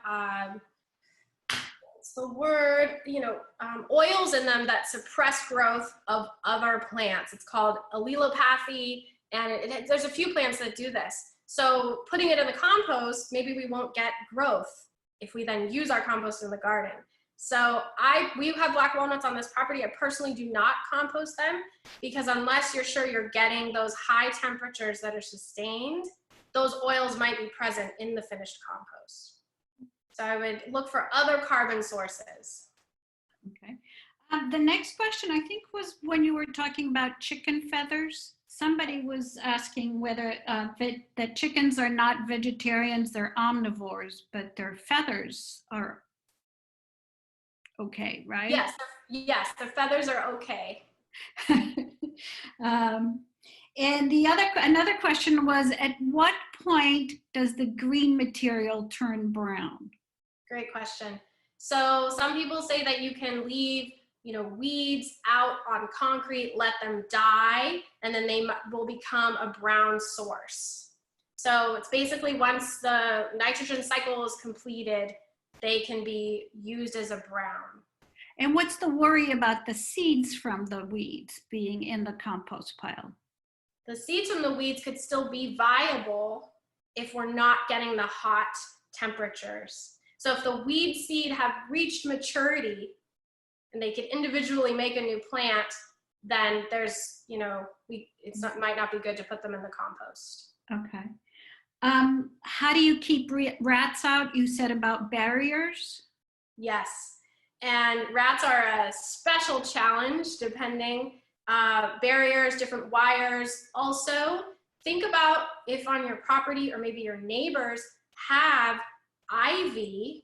what's the word, oils in them that suppress growth of other plants. It's called allelopathy, and there's a few plants that do this. So putting it in the compost, maybe we won't get growth if we then use our compost in the garden. So we have black walnuts on this property. I personally do not compost them because unless you're sure you're getting those high temperatures that are sustained, those oils might be present in the finished compost. So I would look for other carbon sources. Okay. The next question, I think, was when you were talking about chicken feathers. Somebody was asking whether that chickens are not vegetarians, they're omnivores, but their feathers are okay, right? Yes, their feathers are okay. And another question was, at what point does the green material turn brown? Great question. So some people say that you can leave weeds out on concrete, let them die, and then they will become a brown source. So it's basically once the nitrogen cycle is completed, they can be used as a brown. And what's the worry about the seeds from the weeds being in the compost pile? The seeds from the weeds could still be viable if we're not getting the hot temperatures. So if the weed seed have reached maturity, and they can individually make a new plant, then there's, it might not be good to put them in the compost. Okay. How do you keep rats out? You said about barriers? Yes, and rats are a special challenge depending, barriers, different wires. Also, think about if on your property or maybe your neighbors have ivy,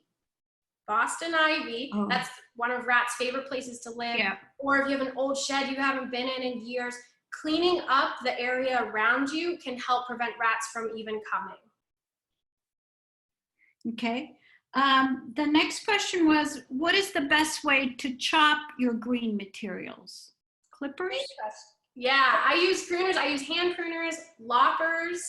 Boston ivy, that's one of rats' favorite places to live. Yeah. Or if you have an old shed you haven't been in years, cleaning up the area around you can help prevent rats from even coming. Okay. The next question was, what is the best way to chop your green materials? Clippers? Yeah, I use pruners. I use hand pruners, loppers.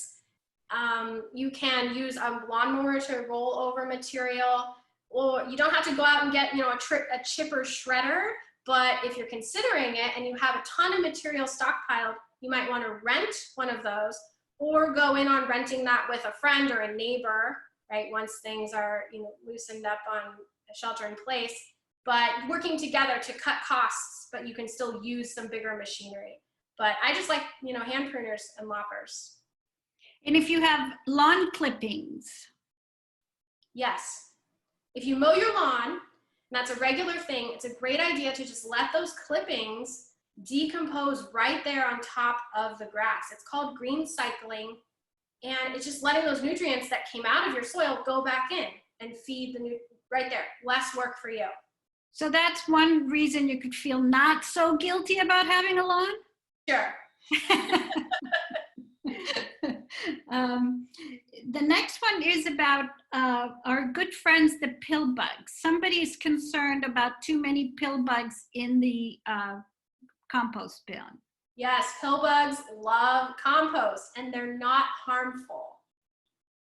You can use a lawnmower to roll over material. Or you don't have to go out and get, a chipper shredder, but if you're considering it and you have a ton of material stockpiled, you might want to rent one of those or go in on renting that with a friend or a neighbor, right? Once things are, loosened up on a shelter in place, but working together to cut costs, but you can still use some bigger machinery. But I just like, hand pruners and loppers. And if you have lawn clippings? Yes. If you mow your lawn, and that's a regular thing, it's a great idea to just let those clippings decompose right there on top of the grass. It's called green cycling, and it's just letting those nutrients that came out of your soil go back in and feed the right there. Less work for you. So that's one reason you could feel not so guilty about having a lawn? Sure. The next one is about our good friends, the pill bugs. Somebody is concerned about too many pill bugs in the compost bin. Yes, pill bugs love compost, and they're not harmful.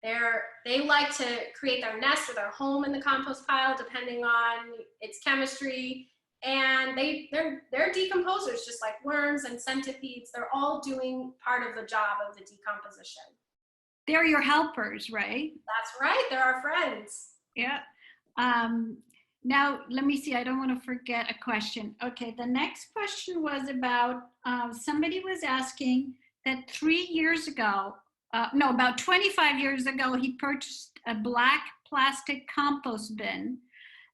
They like to create their nest or their home in the compost pile, depending on its chemistry. And they're decomposers, just like worms and centipedes. They're all doing part of the job of the decomposition. They're your helpers, right? That's right, they're our friends. Yeah. Now, let me see, I don't want to forget a question. Okay, the next question was about, somebody was asking that 3 years ago, no, about 25 years ago, he purchased a black plastic compost bin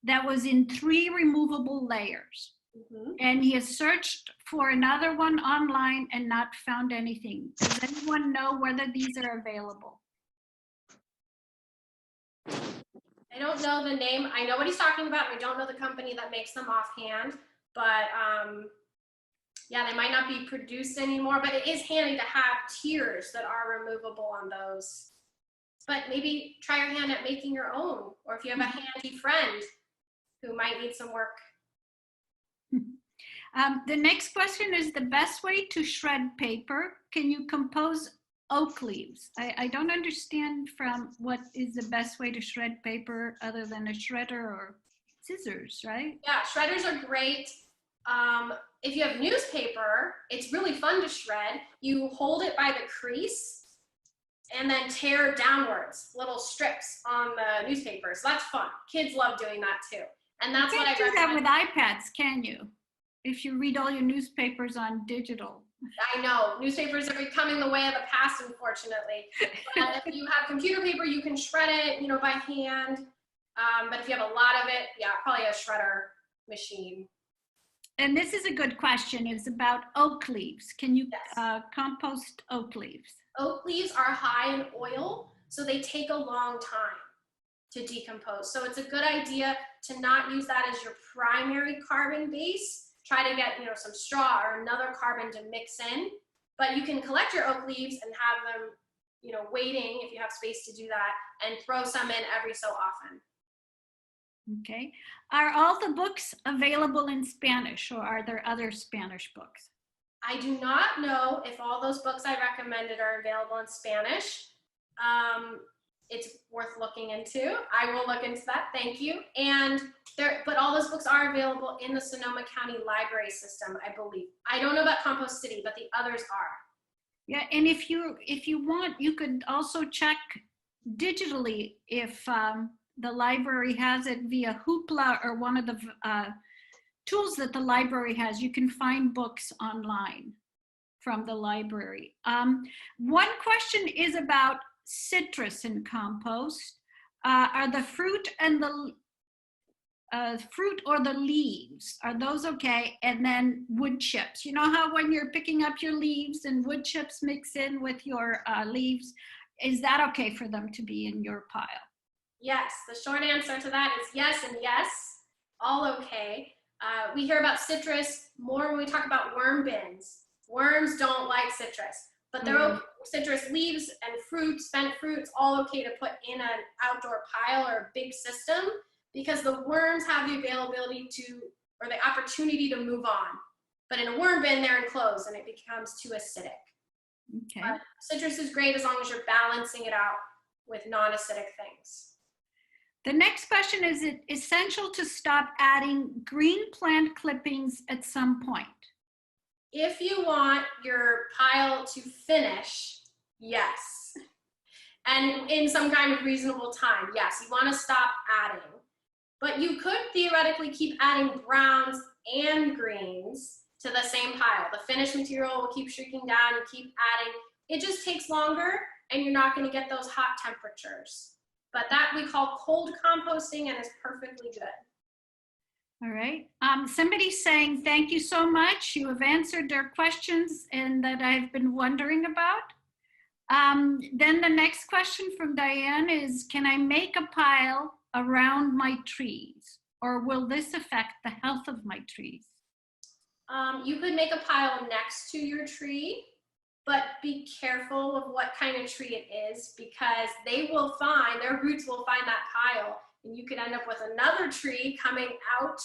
that was in 3 removable layers. Mhm. And he has searched for another one online and not found anything. Does anyone know whether these are available? I don't know the name. I know what he's talking about. I don't know the company that makes them offhand, but yeah, they might not be produced anymore, but it is handy to have tiers that are removable on those. But maybe try your hand at making your own, or if you have a handy friend who might need some work. The next question is the best way to shred paper. Can you compose oak leaves? I don't understand from what is the best way to shred paper other than a shredder or scissors, right? Yeah, shredders are great. If you have newspaper, it's really fun to shred. You hold it by the crease and then tear downwards little strips on the newspaper. So that's fun. Kids love doing that too. And that's what I You can't do that recommend. with iPads, can you? If you read all your newspapers on digital. I know, newspapers are becoming the way of the past, unfortunately. But if you have computer paper, you can shred it, by hand. But if you have a lot of it, yeah, probably a shredder machine. And this is a good question. It's about oak leaves. Can you Yes. compost oak leaves? Oak leaves are high in oil, so they take a long time to decompose. So it's a good idea to not use that as your primary carbon base. Try to get, some straw or another carbon to mix in. But you can collect your oak leaves and have them, waiting if you have space to do that, and throw some in every so often. Okay. Are all the books available in Spanish, or are there other Spanish books? I do not know if all those books I recommended are available in Spanish. It's worth looking into. I will look into that. Thank you. But all those books are available in the Sonoma County Library System, I believe. I don't know about Compost City, but the others are. Yeah, and if you want, you could also check digitally if the library has it via Hoopla or one of the tools that the library has. You can find books online from the library. One question is about citrus in compost. Are the fruit and the fruit or the leaves, are those okay? And then wood chips. You know how when you're picking up your leaves and wood chips mix in with your leaves, is that okay for them to be in your pile? Yes, the short answer to that is yes and yes, all okay. We hear about citrus more when we talk about worm bins. Worms don't like citrus, but they're okay. Citrus leaves and fruits, spent fruits, all okay to put in an outdoor pile or a big system, because the worms have the availability or the opportunity to move on. But in a worm bin, they're enclosed and it becomes too acidic. Okay. But citrus is great as long as you're balancing it out with non-acidic things. The next question is it essential to stop adding green plant clippings at some point? If you want your pile to finish, yes. And in some kind of reasonable time, yes, you want to stop adding. But you could theoretically keep adding browns and greens to the same pile. The finished material will keep shrinking down, you keep adding. It just takes longer and you're not going to get those hot temperatures. But that we call cold composting and is perfectly good. All right. Somebody's saying, thank you so much. You have answered their questions and that I've been wondering about. Then the next question from Diane is, can I make a pile around my trees, or will this affect the health of my trees? You could make a pile next to your tree, but be careful of what kind of tree it is, because their roots will find that pile, and you could end up with another tree coming out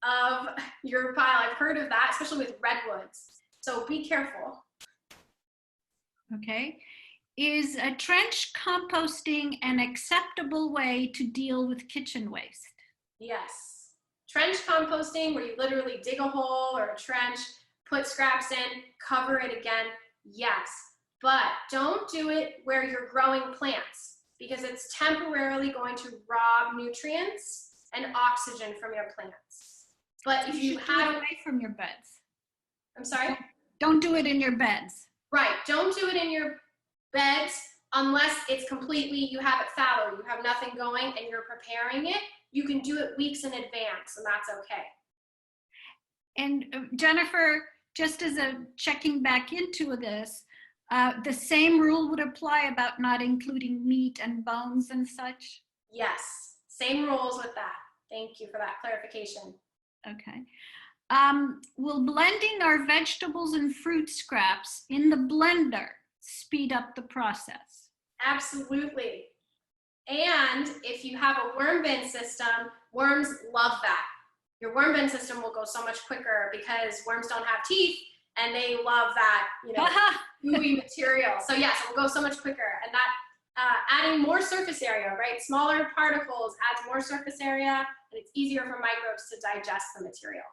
of your pile. I've heard of that, especially with redwoods. So be careful. Okay. Is a trench composting an acceptable way to deal with kitchen waste? Yes. Trench composting, where you literally dig a hole or a trench, put scraps in, cover it again, yes. But don't do it where you're growing plants, because it's temporarily going to rob nutrients and oxygen from your plants. But if you have away from your beds. I'm sorry? Don't do it in your beds. Right, don't do it in your beds, unless it's completely, you have it fallow, you have nothing going and you're preparing it, you can do it weeks in advance and that's okay. And Jennifer, just as a checking back into this, the same rule would apply about not including meat and bones and such? Yes, same rules with that. Thank you for that clarification. Okay. Will blending our vegetables and fruit scraps in the blender speed up the process? Absolutely. And if you have a worm bin system, worms love that. Your worm bin system will go so much quicker because worms don't have teeth and they love that, you know, gooey material. So yes, it will go so much quicker. And that adding more surface area, right? Smaller particles adds more surface area and it's easier for microbes to digest the material.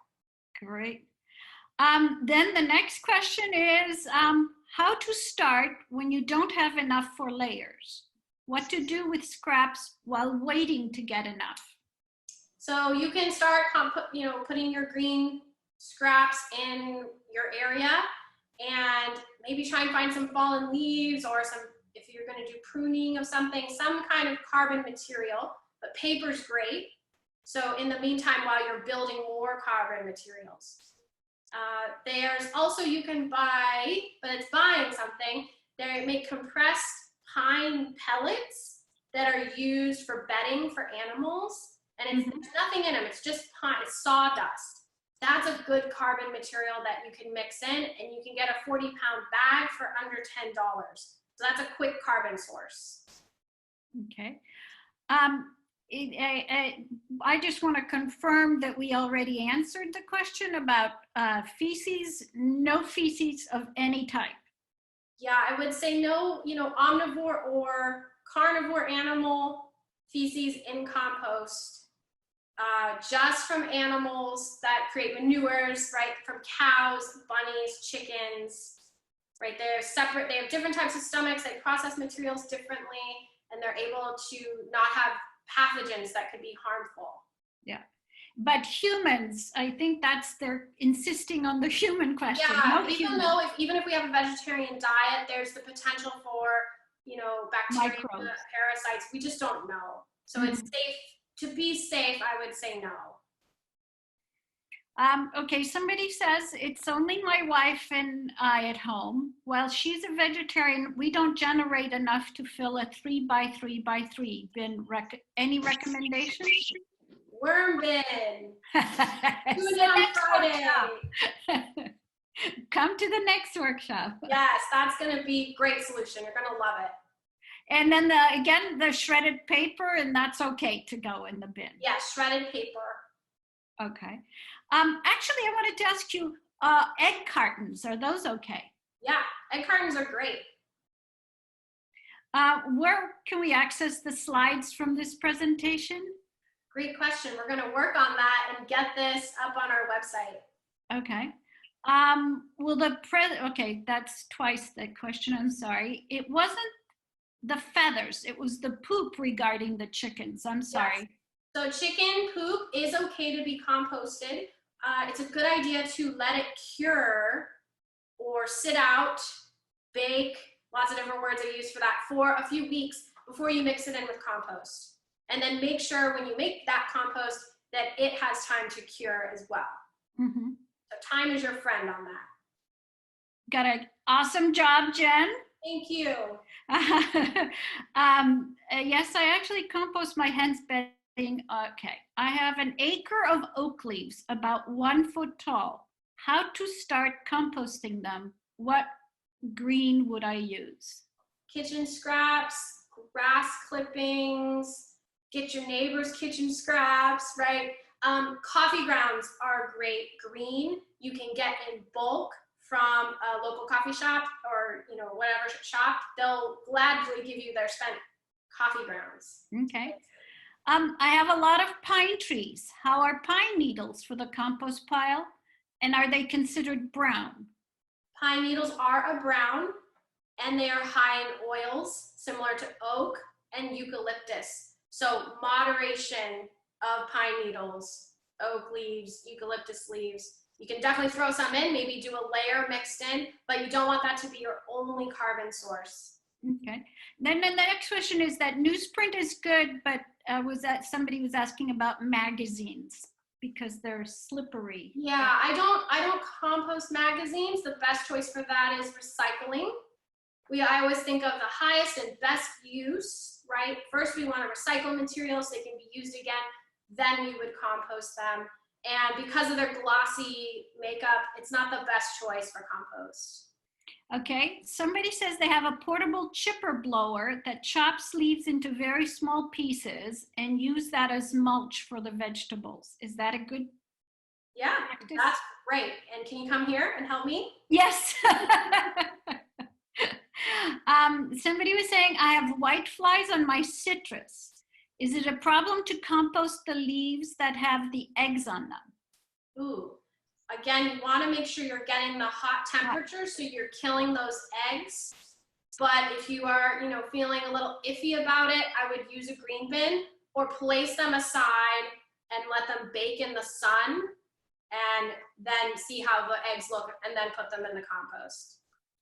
Great. Then the next question is how to start when you don't have enough for layers. What to do with scraps while waiting to get enough. So you can start, putting your green scraps in your area and maybe try and find some fallen leaves or some, if you're going to do pruning of something, some kind of carbon material, but paper's great. So in the meantime, while you're building more carbon materials. There's also, you can buy, but it's buying something, they make compressed pine pellets that are used for bedding for animals. And it's, there's nothing in them, it's just pine, it's sawdust. That's a good carbon material that you can mix in and you can get a 40-pound bag for under $10. So that's a quick carbon source. Okay. I just want to confirm that we already answered the question about feces, no feces of any type. Yeah, I would say no, omnivore or carnivore animal feces in compost. Just from animals that create manures, right? From cows, bunnies, chickens, right? They're separate, they have different types of stomachs, they process materials differently, and they're able to not have pathogens that could be harmful. Yeah, but humans, I think they're insisting on the human question. Yeah, no we don't know if, even if we have a vegetarian diet, there's the potential for, bacteria, microbes, parasites, we just don't know. So it's safe. To be safe, I would say no. Okay, somebody says, it's only my wife and I at home. Well, she's a vegetarian. We don't generate enough to fill a 3x3x3 bin. Any recommendations? Worm bin. Do it on Friday. Come to the next workshop. Yes, that's going to be a great solution. You're going to love it. And then again, the shredded paper, and that's okay to go in the bin. Yeah, shredded paper. Okay. Actually, I wanted to ask you, egg cartons, are those okay? Yeah, egg cartons are great. Where can we access the slides from this presentation? Great question. We're going to work on that and get this up on our website. Okay. Okay, that's twice that question, I'm sorry. It wasn't the feathers, it was the poop regarding the chickens. I'm sorry. Yes. So chicken poop is okay to be composted. It's a good idea to let it cure or sit out, bake, lots of different words are used for that, for a few weeks before you mix it in with compost. And then make sure when you make that compost that it has time to cure as well. So time is your friend on that. Got it. Awesome job, Jen. Thank you. Yes, I actually compost my hen's bedding. Okay, I have an acre of oak leaves, about 1 foot tall. How to start composting them? What green would I use? Kitchen scraps, grass clippings, get your neighbor's kitchen scraps, right? Coffee grounds are great green. You can get in bulk from a local coffee shop or whatever shop. They'll gladly give you their spent coffee grounds. Okay. I have a lot of pine trees. How are pine needles for the compost pile? And are they considered brown? Pine needles are a brown and they are high in oils, similar to oak and eucalyptus. So moderation of pine needles, oak leaves, eucalyptus leaves. You can definitely throw some in, maybe do a layer mixed in, but you don't want that to be your only carbon source. Okay. Then the next question is that newsprint is good, but somebody was asking about magazines because they're slippery. Yeah, I don't compost magazines. The best choice for that is recycling. I always think of the highest and best use, right? First, we want to recycle materials so they can be used again. Then we would compost them. And because of their glossy makeup, it's not the best choice for compost. Okay, somebody says they have a portable chipper blower that chops leaves into very small pieces and use that as mulch for the vegetables. Is that a good practice? That's great. And can you come here and help me? Yes. Somebody was saying, I have white flies on my citrus. Is it a problem to compost the leaves that have the eggs on them? Ooh. Again, you want to make sure you're getting the hot temperature so you're killing those eggs. But if you are, feeling a little iffy about it, I would use a green bin or place them aside and let them bake in the sun and then see how the eggs look and then put them in the compost.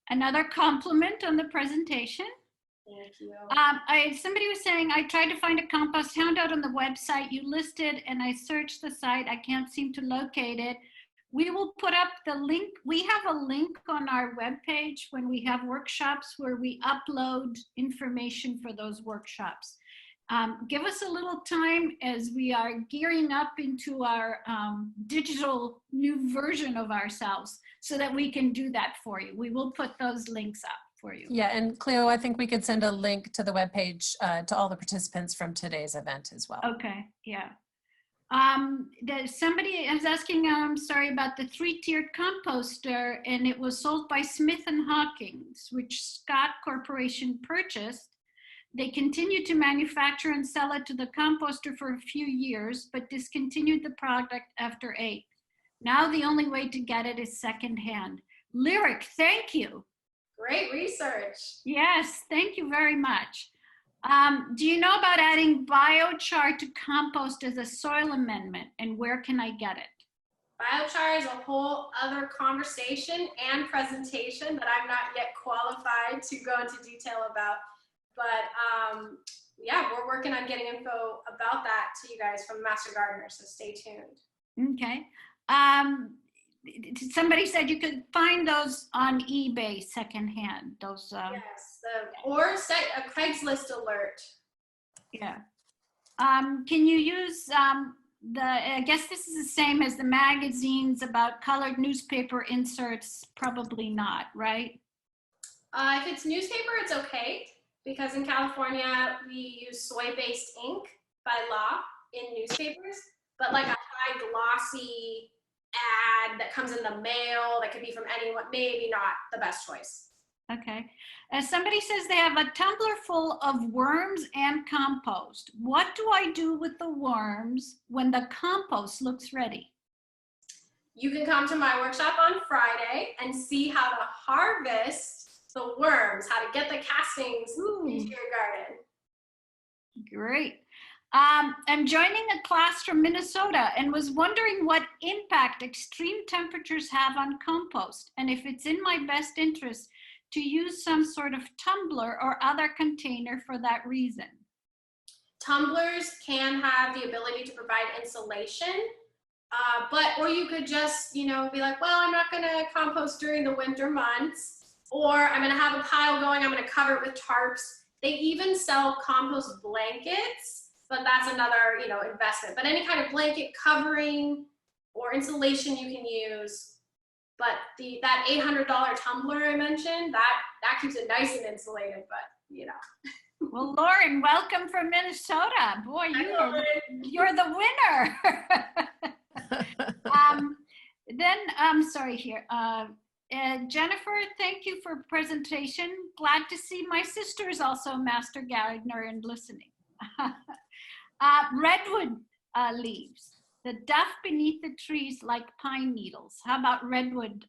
Another compliment on the presentation. Thank you. Somebody was saying, I tried to find a compost handout on the website you listed and I searched the site. I can't seem to locate it. We will put up the link. We have a link on our webpage when we have workshops where we upload information for those workshops. Give us a little time as we are gearing up into our digital new version of ourselves so that we can do that for you. We will put those links up for you. Yeah, and Cleo, I think we could send a link to the webpage to all the participants from today's event as well. Okay, yeah. Somebody is asking, I'm sorry, about the 3-tiered composter, and it was sold by Smith & Hawkins, which Scott Corporation purchased. They continued to manufacture and sell it to the composter for a few years, but discontinued the product after 8. Now the only way to get it is secondhand. Lyric, thank you. Great research. Yes, thank you very much. Do you know about adding biochar to compost as a soil amendment, and where can I get it? Biochar is a whole other conversation and presentation that I'm not yet qualified to go into detail about. But yeah, we're working on getting info about that to you guys from Master Gardener, so stay tuned. Okay. Somebody said you could find those on eBay secondhand. Those. Yes, or set a Craigslist alert. Yeah. Can you use I guess this is the same as the magazines about colored newspaper inserts? Probably not, right? If it's newspaper, it's okay, because in California, we use soy-based ink by law in newspapers, but like a high glossy ad that comes in the mail that could be from anyone, maybe not the best choice. Okay. Somebody says they have a tumbler full of worms and compost. What do I do with the worms when the compost looks ready? You can come to my workshop on Friday and see how to harvest the worms, how to get the castings into your garden. Great. I'm joining a class from Minnesota and was wondering what impact extreme temperatures have on compost, and if it's in my best interest to use some sort of tumbler or other container for that reason. Tumblers can have the ability to provide insulation, or you could just, be like, well, I'm not gonna compost during the winter months, or I'm gonna have a pile going, I'm gonna cover it with tarps. They even sell compost blankets, but that's another, investment. But any kind of blanket covering or insulation you can use. But that $800 tumbler I mentioned, that keeps it nice and insulated, but Well, Lauren, welcome from Minnesota. Boy, you're the winner. Then I'm sorry here. Jennifer, thank you for presentation. Glad to see my sister is also a master gardener and listening. Redwood leaves. The duff beneath the trees like pine needles. How about redwood?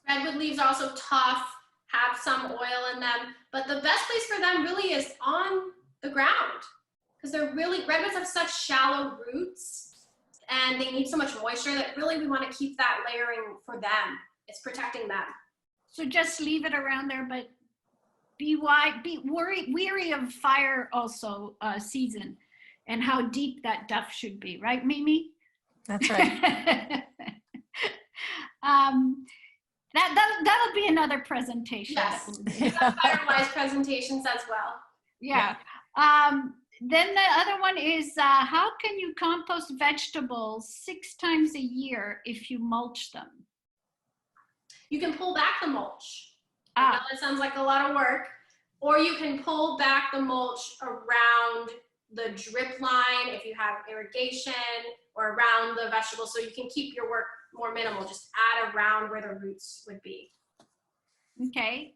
Redwood leaves are also tough, have some oil in them, but the best place for them really is on the ground, because redwoods have such shallow roots and they need so much moisture that really we want to keep that layering for them. It's protecting them. So just leave it around there, but be weary of fire also season and how deep that duff should be, right, Mimi? That's right. That'll be another presentation. Yes, we have firewise presentations as well. Yeah. Then the other one is how can you compost vegetables 6 times a year if you mulch them? You can pull back the mulch. I know that sounds like a lot of work. Or you can pull back the mulch around the drip line if you have irrigation, or around the vegetables, so you can keep your work more minimal. Just add around where the roots would be. Okay.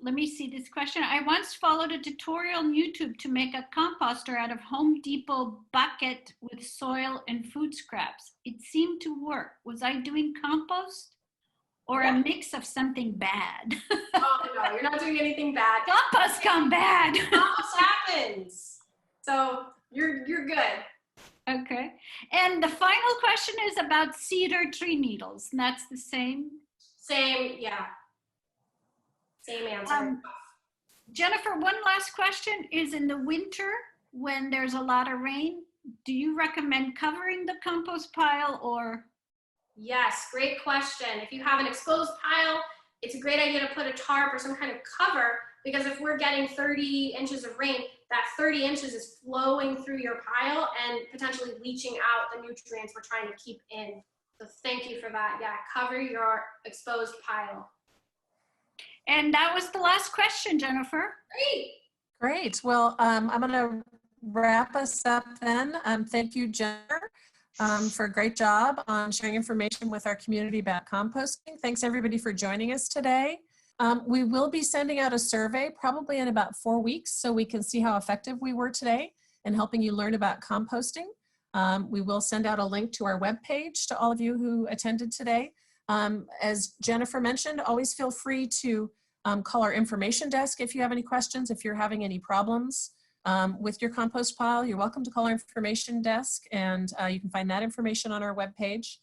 Let me see this question. I once followed a tutorial on YouTube to make a composter out of Home Depot bucket with soil and food scraps. It seemed to work. Was I doing compost or a mix of something bad? Oh no, you're not doing anything bad. Compost gone bad. Compost happens. So you're good. Okay. And the final question is about cedar tree needles. And that's the same? Same, yeah. Same answer. Jennifer, one last question is in the winter when there's a lot of rain, do you recommend covering the compost pile or? Yes, great question. If you have an exposed pile, it's a great idea to put a tarp or some kind of cover, because if we're getting 30 inches of rain, that 30 inches is flowing through your pile and potentially leaching out the nutrients we're trying to keep in. So thank you for that. Yeah, cover your exposed pile. And that was the last question, Jennifer. Great. Great. Well, I'm going to wrap us up then. Thank you, Jennifer, for a great job on sharing information with our community about composting. Thanks everybody for joining us today. We will be sending out a survey probably in about 4 weeks so we can see how effective we were today in helping you learn about composting. We will send out a link to our webpage to all of you who attended today. As Jennifer mentioned, always feel free to call our information desk if you have any questions. If you're having any problems with your compost pile, you're welcome to call our information desk, and you can find that information on our webpage.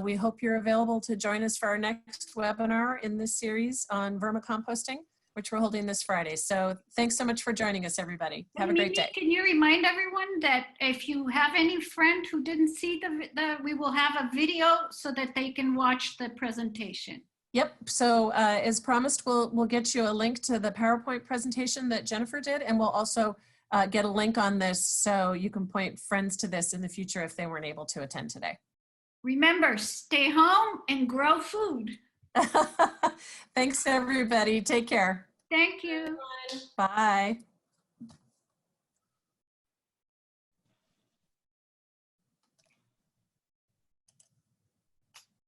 We hope you're available to join us for our next webinar in this series on vermicomposting, which we're holding this Friday. So thanks so much for joining us, everybody. Have a great day. Can you remind everyone that if you have any friend who didn't see we will have a video so that they can watch the presentation. Yep. So as promised, we'll get you a link to the PowerPoint presentation that Jennifer did, and we'll also get a link on this so you can point friends to this in the future if they weren't able to attend today. Remember, stay home and grow food. Thanks, everybody. Take care. Thank you. Everyone. Bye.